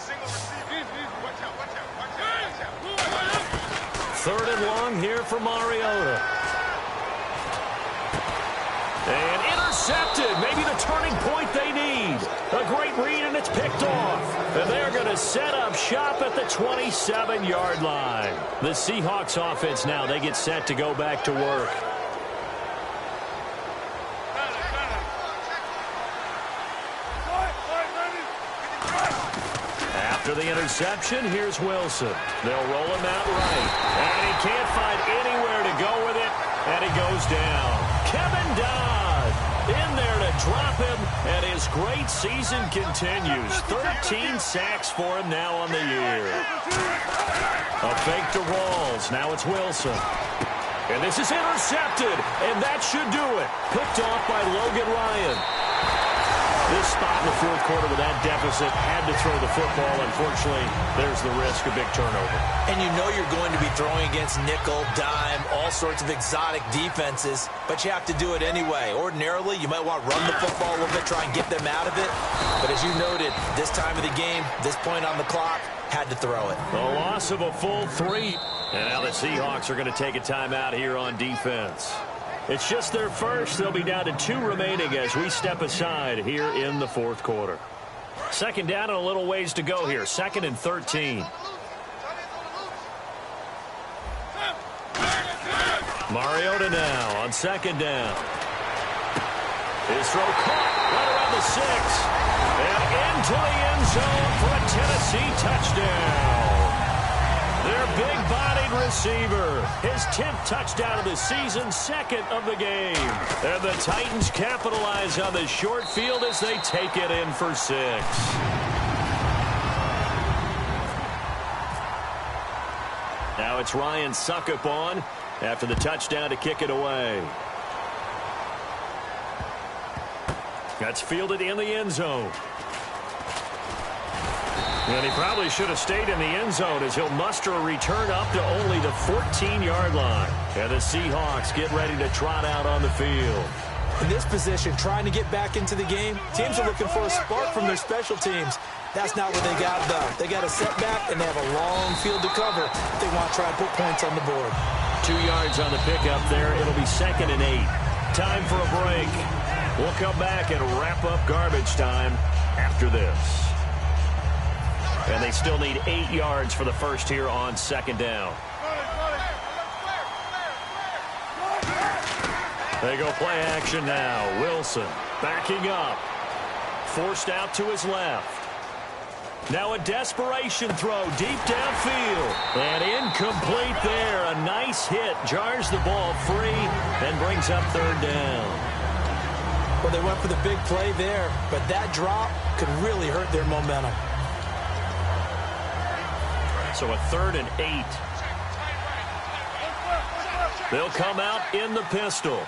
Speaker 1: Third and long here for Mariota. And intercepted. Maybe the turning point they need. A great read, and it's picked off. And they're going to set up shop at the 27-yard line. The Seahawks offense now, they get set to go back to work. After the interception, here's Wilson. They'll roll him out right. And he can't find anywhere to go with it. And he goes down. Kevin Dodd in there to drop him. And his great season continues. 13 sacks for him now on the year. A fake to Rawls. Now it's Wilson. And this is intercepted. And that should do it. Picked off by Logan Ryan. This spot in the fourth quarter with that deficit, had to throw the football. Unfortunately, there's the risk of big turnover.
Speaker 2: And you know you're going to be throwing against nickel, dime, all sorts of exotic defenses, but you have to do it anyway. Ordinarily, you might want to run the football a little bit, try and get them out of it. But as you noted, this time of the game, this point on the clock, had to throw it.
Speaker 1: A loss of a full 3. And now the Seahawks are going to take a timeout here on defense. It's just their first. They'll be down to 2 remaining as we step aside here in the fourth quarter. Second down and a little ways to go here. 2nd and 13. Mariota now on second down. His throw caught right around the 6. And into the end zone for a Tennessee touchdown. Their big-bodied receiver. His 10th touchdown of the season, 2nd of the game. And the Titans capitalize on the short field as they take it in for 6. Now it's Ryan Suckup on after the touchdown to kick it away. That's fielded in the end zone. And he probably should have stayed in the end zone as he'll muster a return up to only the 14-yard line. And the Seahawks get ready to trot out on the field.
Speaker 2: In this position, trying to get back into the game, teams are looking for a spark from their special teams. That's not what they got, though. They got a setback, and they have a long field to cover if they want to try and put points on the board.
Speaker 1: 2 yards on the pickup there. It'll be 2nd and 8. Time for a break. We'll come back and wrap up garbage time after this. And they still need 8 yards for the first here on second down. They go play action now. Wilson backing up. Forced out to his left. Now a desperation throw deep downfield. And incomplete there. A nice hit. Jars the ball free and brings up 3rd down.
Speaker 2: Well, they went for the big play there, but that drop could really hurt their momentum.
Speaker 1: So a 3rd and 8. They'll come out in the pistol.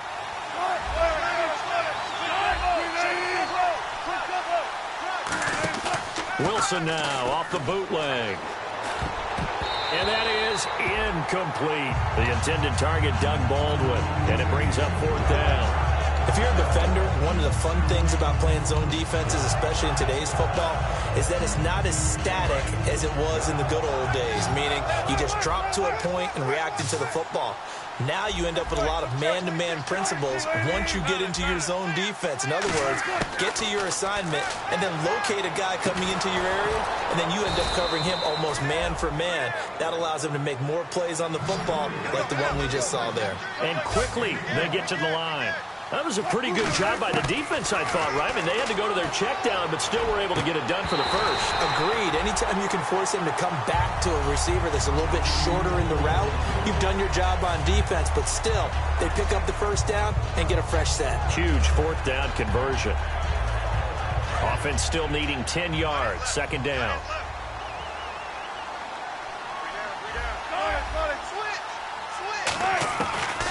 Speaker 1: Wilson now off the bootleg. And that is incomplete. The intended target, Doug Baldwin. And it brings up 4th down.
Speaker 2: If you're a defender, one of the fun things about playing zone defenses, especially in today's football, is that it's not as static as it was in the good old days, meaning you just drop to a point and react into the football. Now you end up with a lot of man-to-man principles once you get into your zone defense. In other words, get to your assignment and then locate a guy coming into your area, and then you end up covering him almost man for man. That allows him to make more plays on the football like the one we just saw there.
Speaker 1: And quickly they get to the line. That was a pretty good job by the defense, I thought, right? I mean, they had to go to their check down, but still were able to get it done for the first.
Speaker 2: Agreed. Anytime you can force him to come back to a receiver that's a little bit shorter in the route, you've done your job on defense, but still, they pick up the first down and get a fresh set.
Speaker 1: Huge 4th down conversion. Offense still needing 10 yards, 2nd down.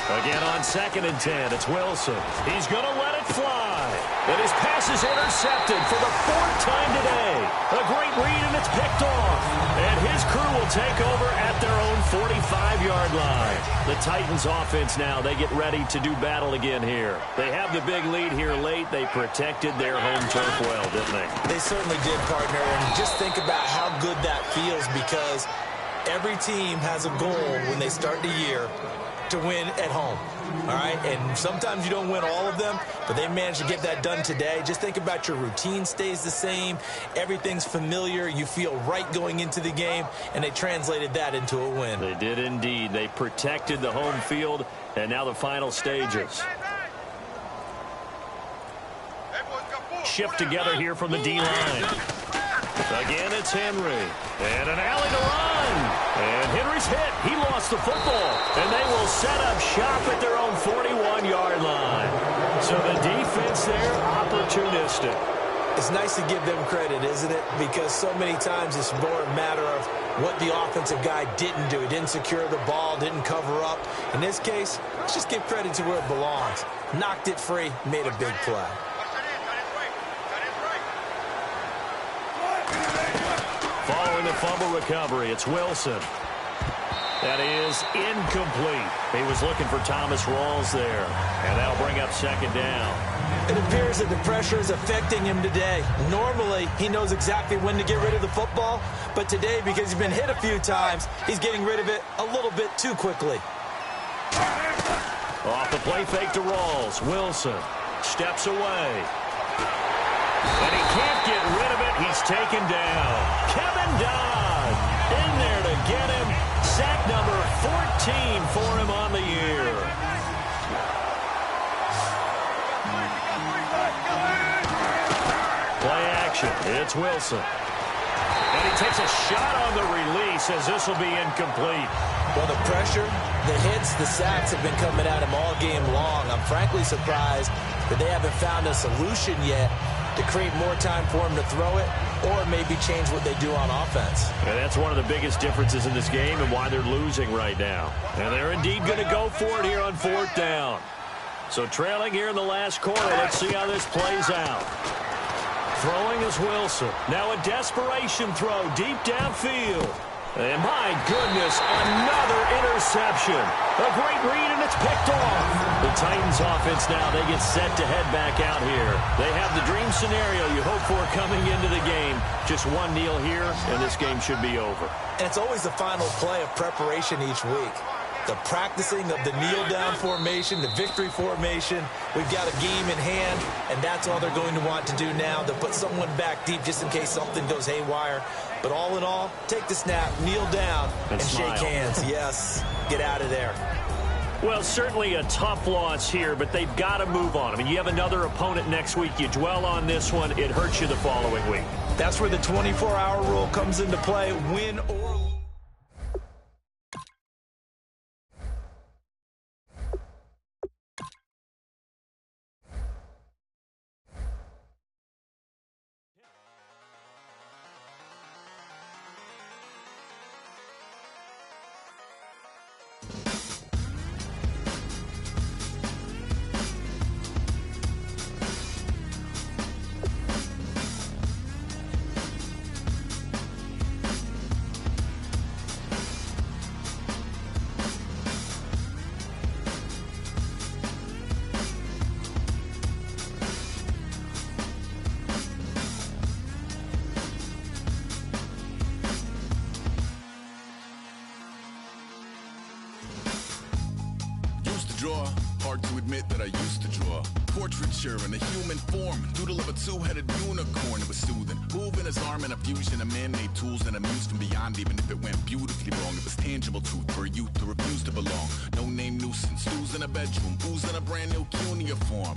Speaker 1: Again on 2nd and 10, it's Wilson. He's going to let it fly. And his pass is intercepted for the 4th time today. A great read, and it's picked off. And his crew will take over at their own 45-yard line. The Titans offense now, they get ready to do battle again here. They have the big lead here late. They protected their home turf well, didn't they?
Speaker 2: They certainly did, partner. And just think about how good that feels, because every team has a goal when they start the year to win at home. All right, and sometimes you don't win all of them, but they managed to get that done today. Just think about your routine stays the same. Everything's familiar. You feel right going into the game, and they translated that into a win.
Speaker 1: They did indeed. They protected the home field, and now the final stages. Shift together here from the D-line. Again, it's Henry. And an alley to run. And Henry's hit. He lost the football. And they will set up shop at their own 41-yard line. So the defense there, opportunistic.
Speaker 2: It's nice to give them credit, isn't it? Because so many times it's more a matter of what the offensive guy didn't do. He didn't secure the ball, didn't cover up. In this case, let's just give credit to where it belongs. Knocked it free, made a big play.
Speaker 1: Following the fumble recovery, it's Wilson. That is incomplete. He was looking for Thomas Rawls there. And that'll bring up 2nd down.
Speaker 2: It appears that the pressure is affecting him today. Normally, he knows exactly when to get rid of the football. But today, because he's been hit a few times, he's getting rid of it a little bit too quickly.
Speaker 1: Off the play fake to Rawls. Wilson steps away. And he can't get rid of it. He's taken down. Kevin Dodd in there to get him. Sack number 14 for him on the year. Play action. It's Wilson. And he takes a shot on the release as this will be incomplete.
Speaker 2: Well, the pressure, the hits, the sacks have been coming at him all game long. I'm frankly surprised that they haven't found a solution yet to create more time for him to throw it, or maybe change what they do on offense.
Speaker 1: And that's one of the biggest differences in this game and why they're losing right now. And they're indeed going to go for it here on 4th down. So trailing here in the last quarter, let's see how this plays out. Throwing is Wilson. Now a desperation throw deep downfield. And my goodness, another interception. A great read, and it's picked off. The Titans offense now, they get set to head back out here. They have the dream scenario you hope for coming into the game. Just one kneel here, and this game should be over.
Speaker 2: And it's always the final play of preparation each week. The practicing of the kneel-down formation, the victory formation. We've got a game in hand, and that's all they're going to want to do now. They'll put someone back deep just in case something goes haywire. But all in all, take the snap, kneel down, and shake hands. Yes, get out of there.
Speaker 1: Well, certainly a tough loss here, but they've got to move on. I mean, you have another opponent next week. You dwell on this one, it hurts you the following week.
Speaker 2: That's where the 24-hour rule comes into play, win or lose.
Speaker 4: Draw, hard to admit that I used to draw. Portraiture in a human form, doodle of a two-headed unicorn. It was soothing, moving his arm in a fusion of man-made tools and amused from beyond. Even if it went beautifully wrong, it was tangible truth for a youth to refuse to belong. No name nuisance, who's in a bedroom, who's in a brand new cuneiform.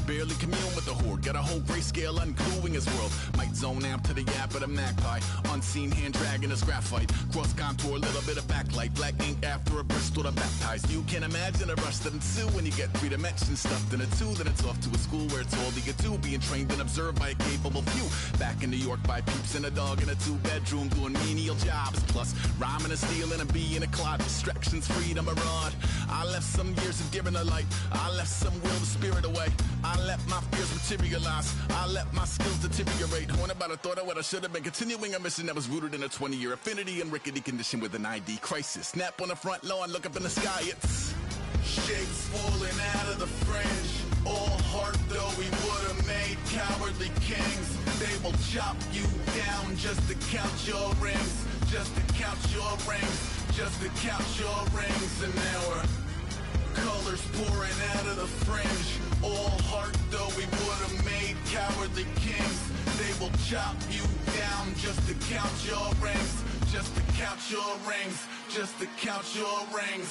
Speaker 4: Barely commune with the horde, got a whole grayscale ungluing his world. Might zone amp to the yap of the magpie, unseen hand dragging his graphite. Cross contour, little bit of backlight, black ink after a Bristol to baptize. You can imagine a rush that ensue when you get 3 dimensions stuffed in a 2. Then it's off to a school where it's all you get to, being trained and observed by a capable few. Back in New York by peeps and a dog in a 2-bedroom doing menial jobs. Plus rhyming and stealing and being a clod, distractions, freedom, a rod. I left some years of giving a light, I left some will, the spirit away. I let my fears materialize. I let my skills deteriorate. Horn about a thought of what I should have been. Continuing a mission that was rooted in a 20-year affinity and rickety condition with an ID crisis. Snap on the front lawn, look up in the sky, it's shapes falling out of the fringe. All heart though we would have made cowardly kings. They will chop you down just to count your rings. Just to count your rings. Just to count your rings. And now we're colors pouring out of the fringe. All heart though we would have made cowardly kings. They will chop you down just to count your rings. Just to count your rings. Just to count your rings.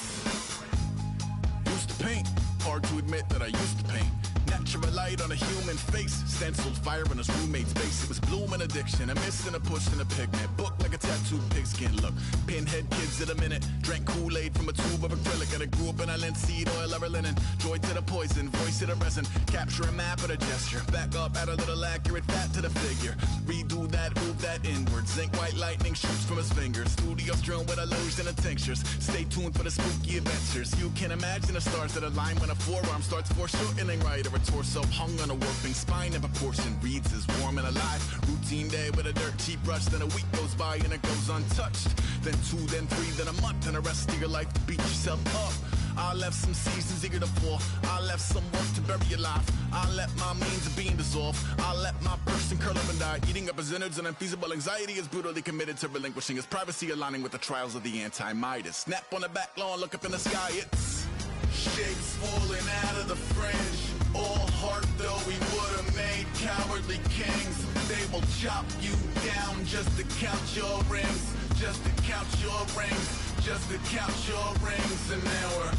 Speaker 4: Used to paint, hard to admit that I used to paint. Natural light on a human face, stenciled fire in his roommate's face. It was bloom and addiction, a miss and a push and a pigment. Book like a tattooed pigskin look. Pinhead kids in a minute, drank Kool-Aid from a tube of acrylic. And I grew up in a linseed oil ever linen. Joy to the poison, voice to the resin. Capture a map of a gesture. Back up, add a little accurate fat to the figure. Redo that, move that inward. Zinc white lightning shoots from his fingers. Studio strewn with illusion and tinctures. Stay tuned for the spooky adventures. You can imagine the stars that align when a forearm starts foreshortening right, or a torso hung on a warping spine in proportion. Reads as warm and alive. Routine day with a dirt cheap brush. Then a week goes by and it goes untouched. Then 2, then 3, then a month, and the rest of your life to beat yourself up. I left some seasons eager to fall. I left some work to bury alive. I let my means of being dissolve. I let my person curl up and die. Eating up his innards and unfeasible anxiety is brutally committed to relinquishing his privacy, aligning with the trials of the anti-Midas. Snap on the back lawn, look up in the sky, it's shapes falling out of the fringe. All heart though we would have made cowardly kings. They will chop you down just to count your rings. Just to count your rings. Just to count your rings. And now we're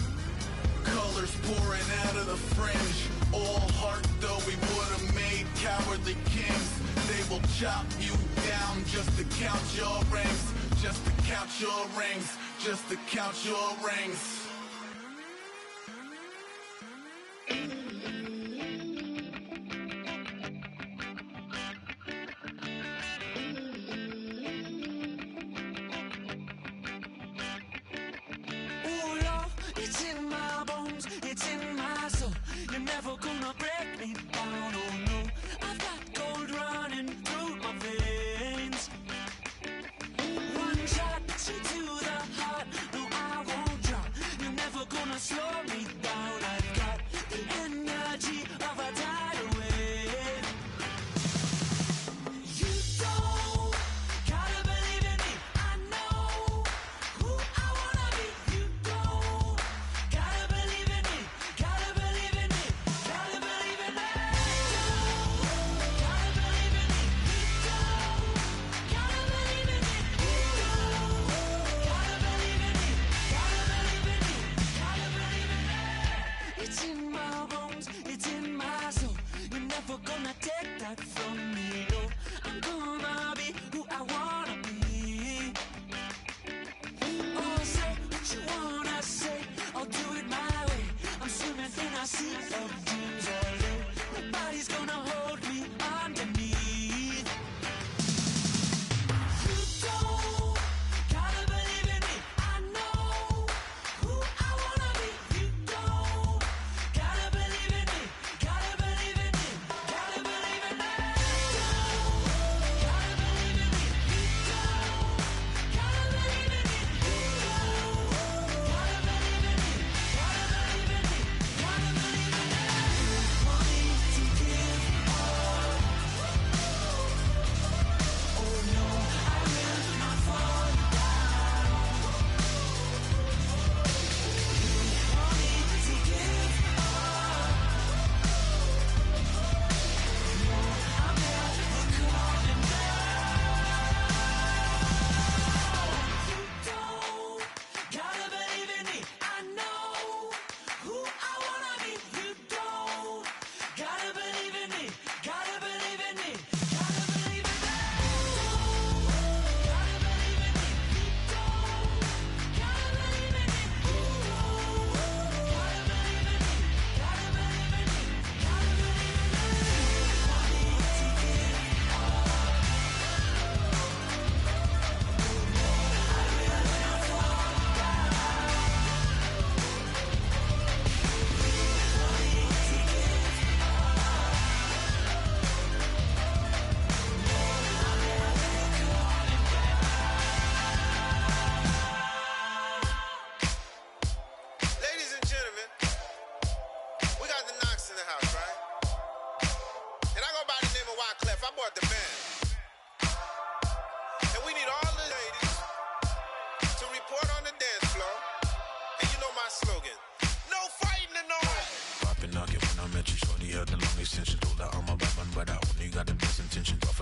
Speaker 4: colors pouring out of the fringe. All heart though we would have made cowardly kings. They will chop you down just to count your rings. Just to count your rings. Just to count your rings.
Speaker 5: Never gonna break me down, oh no. I've got gold running through my veins. One shot to the heart, no I won't drop.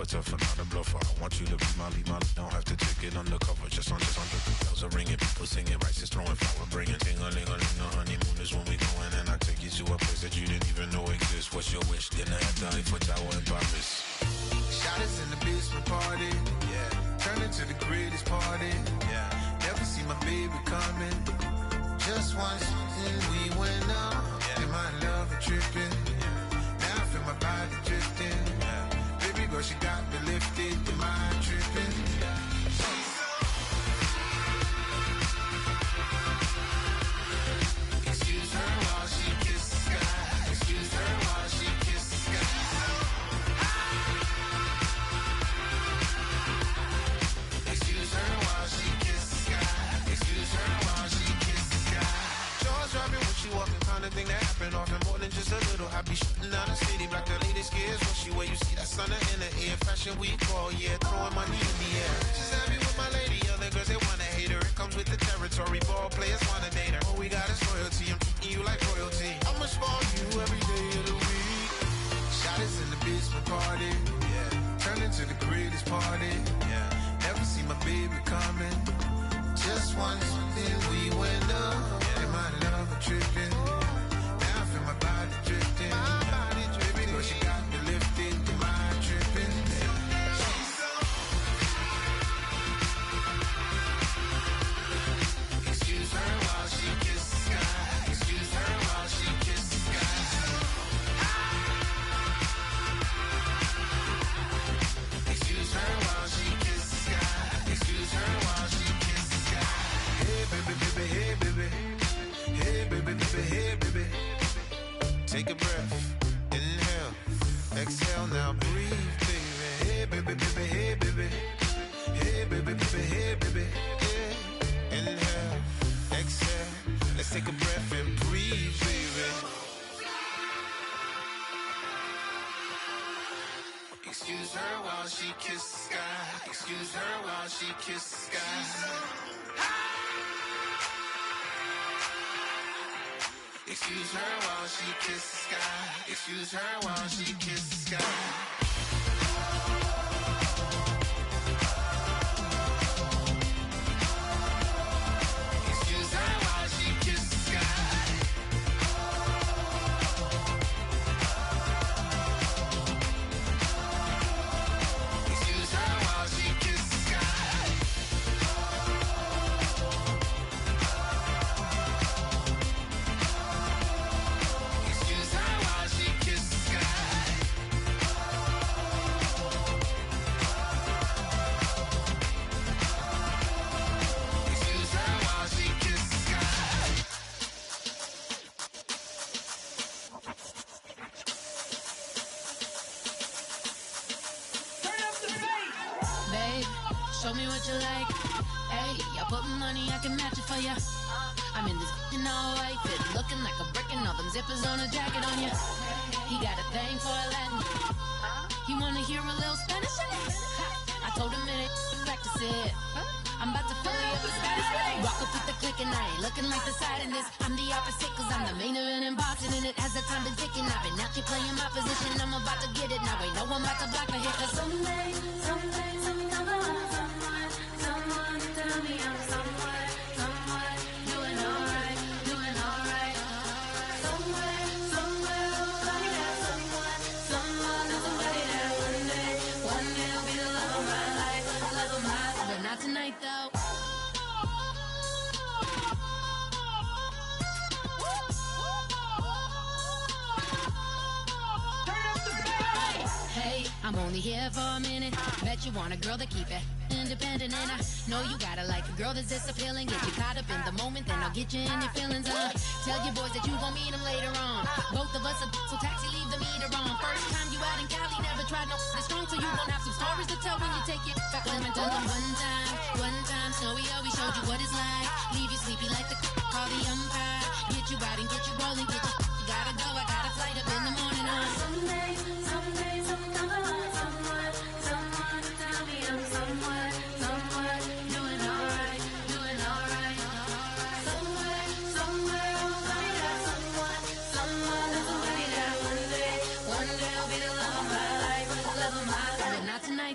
Speaker 6: tough and not a bluffer. I want you to be my lead, don't have to take it undercover. Just on the bells are ringing, people singing, rice is throwing, flower bringing. Ting-a-ling-a-ling, the honeymoon is when we going, and I take you to a place that you didn't even know exists. What's your wish? Dinner at the Eiffel Tower in Paris.
Speaker 7: Shot us in the basement party, yeah. Turn into the greatest party, yeah. Never see my baby coming. Just once, and we went up, yeah. And my love a tripping, yeah. Now I feel my body drifting, yeah. Baby girl, she got me lifted, the mind tripping, yeah. Excuse her while she kisses the sky. Excuse her while she kisses the sky. Excuse her while she kisses the sky. Excuse her while she kisses the sky. Jaws dropping when she walking, kind of thing that happen often. More than just a little. I be shooting down the city, black the latest gears. When she where you see that sun in the air. Fashion week all year, throwing money in the air. She's happy with my lady, other girls they wanna hate her. It comes with the territory, ball players wanna date her. All we got is loyalty, I'm treating you like royalty. I'ma spoil you every day of the week. Shot is in the basement party, yeah. Turn into the greatest party, yeah. Never see my baby coming. Just once, then we went up, yeah. And my love a tripping. Now I feel my body drifting. My body drifting. Baby girl, she got me lifted, the mind tripping. Excuse her while she kisses the sky. Excuse her while she kisses the sky. Excuse her while she kisses the sky. Excuse her while she kisses the sky. Hey baby, baby, hey baby. Hey baby, baby, hey baby. Take a breath, inhale, exhale, now breathe, baby. Hey baby, baby, hey baby. Hey baby, baby, hey baby. Yeah. Inhale, exhale, let's take a breath and breathe, baby. Excuse her while she kisses the sky. Excuse her while she kisses the sky. Excuse her while she kisses the sky. Excuse her while she kisses the sky. Excuse her while she kisses the sky. Excuse her while she kisses the sky. Excuse her while she kisses the sky. Excuse her while she kisses the sky.
Speaker 8: Babe, show me what you like. Hey, I put money, I can match it for ya. I'm in this all white fit, looking like a brick and all them zippers on a jacket on ya. He got a thing for a Latin. He wanna hear a little Spanish. I told him it ain't practice it. I'm about to fully up the status. Rock up with the click and I ain't looking like the side in this. I'm the opposite cause I'm the main event in boxing and it has the time been ticking. I've been out here playing my position. I'm about to get it now. Ain't no one about to block my hit cause someday, someone tell me I'm somewhere, doing alright. Somewhere, somebody that somebody that one day will be the love of my life, but not tonight though. Hey, I'm only here for a minute. Bet you want a girl to keep it independent, and I know you gotta like a girl that's this appealing. Get you caught up in the moment, then I'll get you in your feelings. Tell your boys that you gon' meet them later on. Both of us are so taxi, leave the meter on. First time you out in Cali, never tried no this strong, so you gon' have some stories to tell when you take it back home and tell them one time, Snowy always showed you what it's like. Leave you sleepy like the call the umpire. Get you out and get you rolling, get you gotta go. I got a flight up in the morning on someday, someone tell me I'm somewhere, doing alright. Somewhere, somebody that somebody that one day will be the love of my life, but not tonight.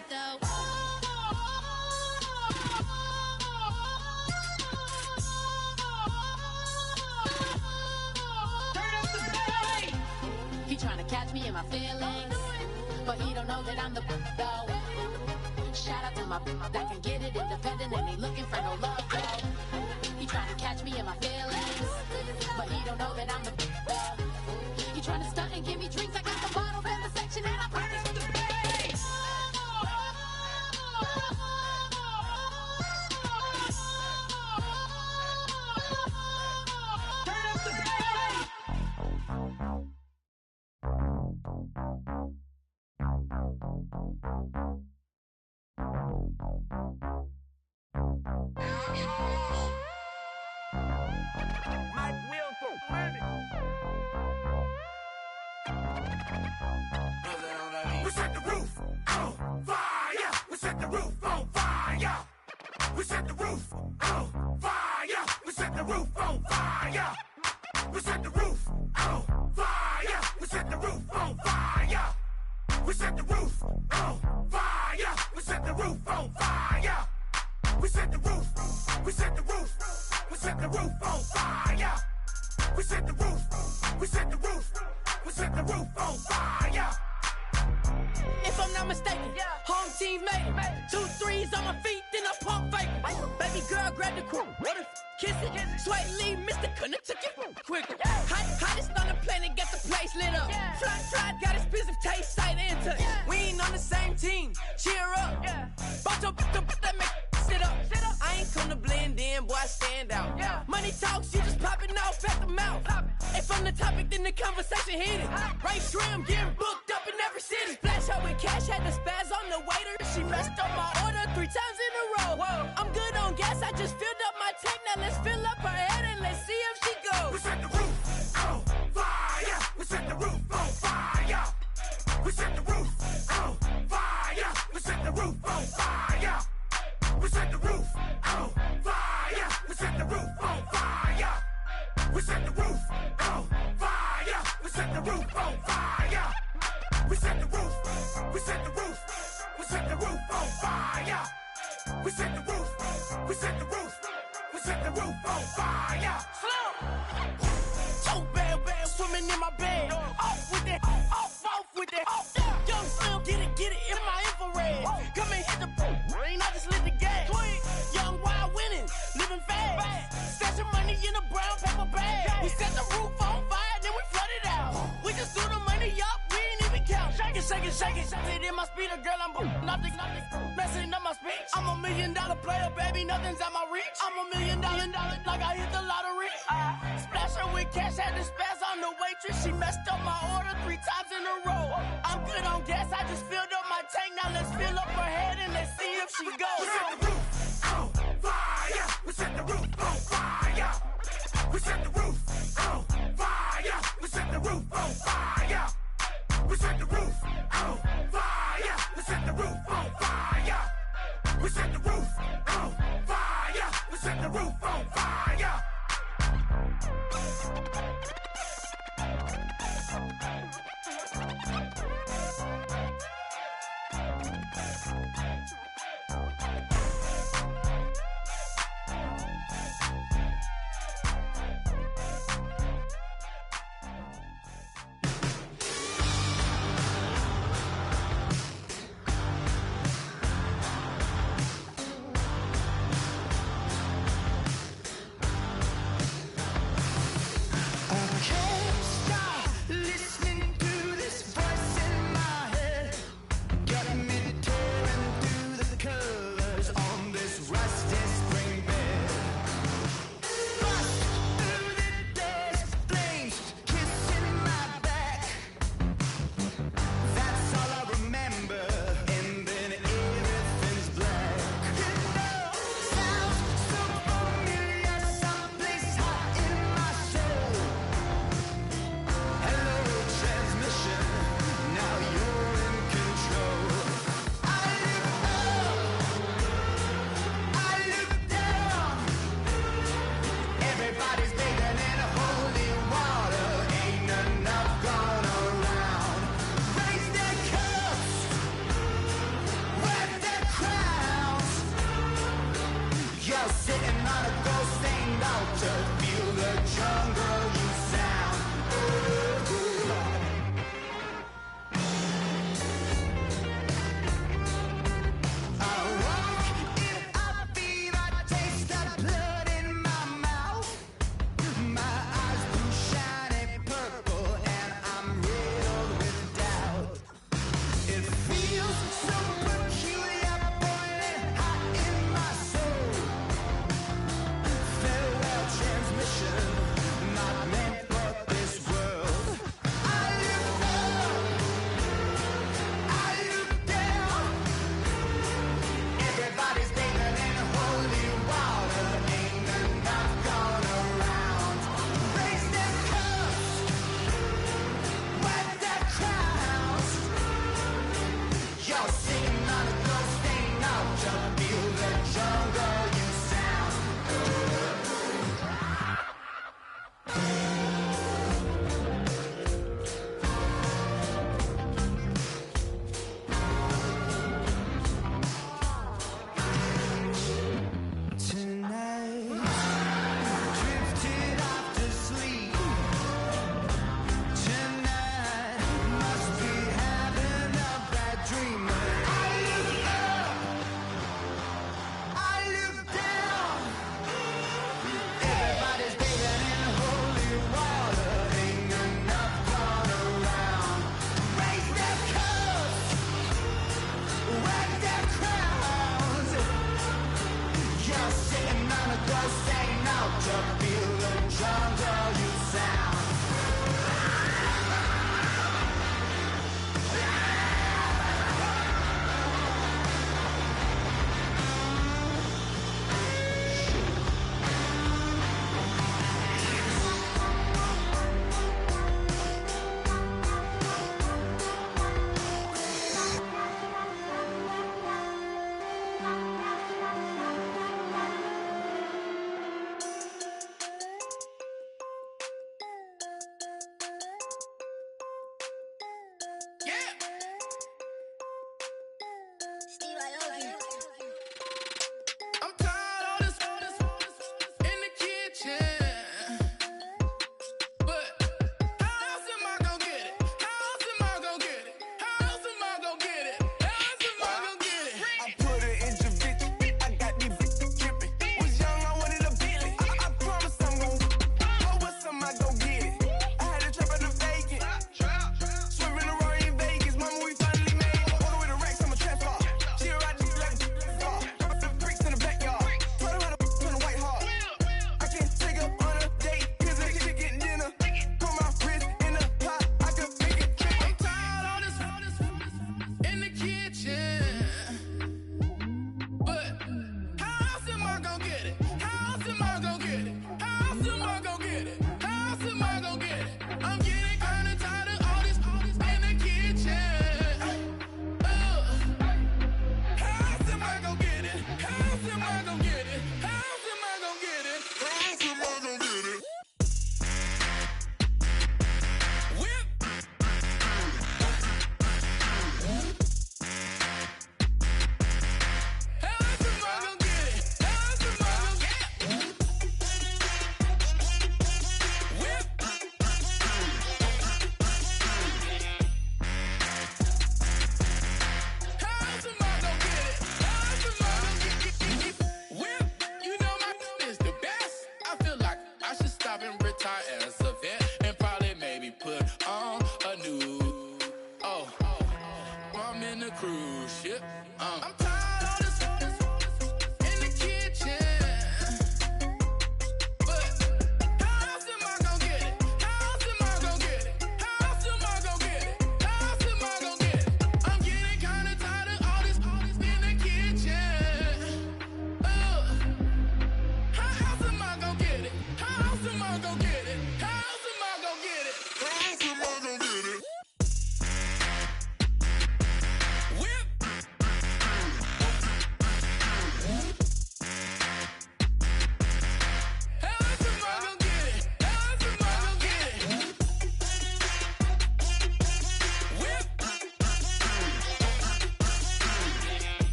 Speaker 8: in my feelings, but he don't know that I'm the though. Shout out to my that can get it independent and ain't looking for no love though. He trying to catch me in my feelings, but he don't know that I'm the though. He trying to stunt and give me drinks. I got the bottle in the section and I pocket for the bass.
Speaker 7: We set the roof on fire. We set the roof on fire. We set the roof on fire. We set the roof on fire. We set the roof on fire. We set the roof on fire. We set the roof on fire. We set the roof on fire. We set the roof. We set the roof. We set the roof on fire. We set the roof. We set the roof. We set the roof on fire.
Speaker 9: If I'm not mistaken, home team made it. 2 3s on my feet, then I pump fake. Baby girl, grab the crew. Kiss it. Sweat leave, Mr. Couldn't took it quicker. Hottest on the planet, got the place lit up. Fly, got expensive taste, sight and touch. We ain't on the same team. Cheer up. Bout your that make sit up. I ain't come to blend in, boy, I stand out. Money talks, you just popping off at the mouth. If I'm the topic, then the conversation heated. Right trim, getting booked up in every city. Splash her with cash, had the spaz on the waiter. She messed up my order 3 times in a row. I'm good on gas, I just filled up my tank. Now let's fill up her head and let's see if she goes.
Speaker 7: We set the roof on fire. We set the roof on fire. We set the roof on fire. We set the roof on fire. We set the roof on fire. We set the roof on fire. We set the roof on fire. We set the roof on fire. We set the roof. We set the roof. We set the roof on fire. We set the roof. We set the roof. We set the roof on fire.
Speaker 9: So bad, swimming in my bed. Off with that, off with that. Young Slim, get it in my infrared. Come and hit the rain, I just lit the gas. Young wild winning, living fast. Stashing money in a brown paper bag. We set the roof on fire, then we flood it out. We just threw the money up, we ain't even count. Shake it. It in my speeder, girl, I'm nothing. Messing up my speech. I'm $1 million player, baby, nothing's out my reach. I'm $1 million, like I hit the lottery. Splash her with cash, had the spaz on the waitress. She messed up my order 3 times in a row. I'm good on gas, I just filled up my tank. Now let's fill up her head and let's see if she goes.
Speaker 7: We set the roof on fire. We set the roof on fire. We set the roof on fire. We set the roof on fire. We set the roof on fire. We set the roof on fire. We set the roof on fire. We set the roof on fire.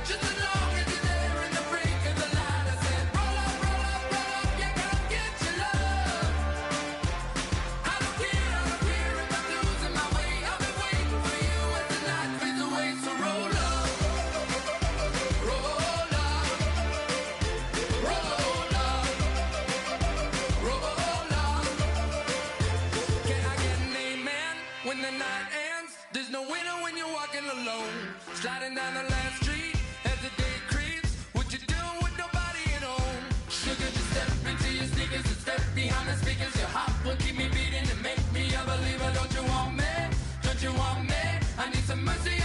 Speaker 5: Just as long as you're there in the brink of the light. you want me? I need some mercy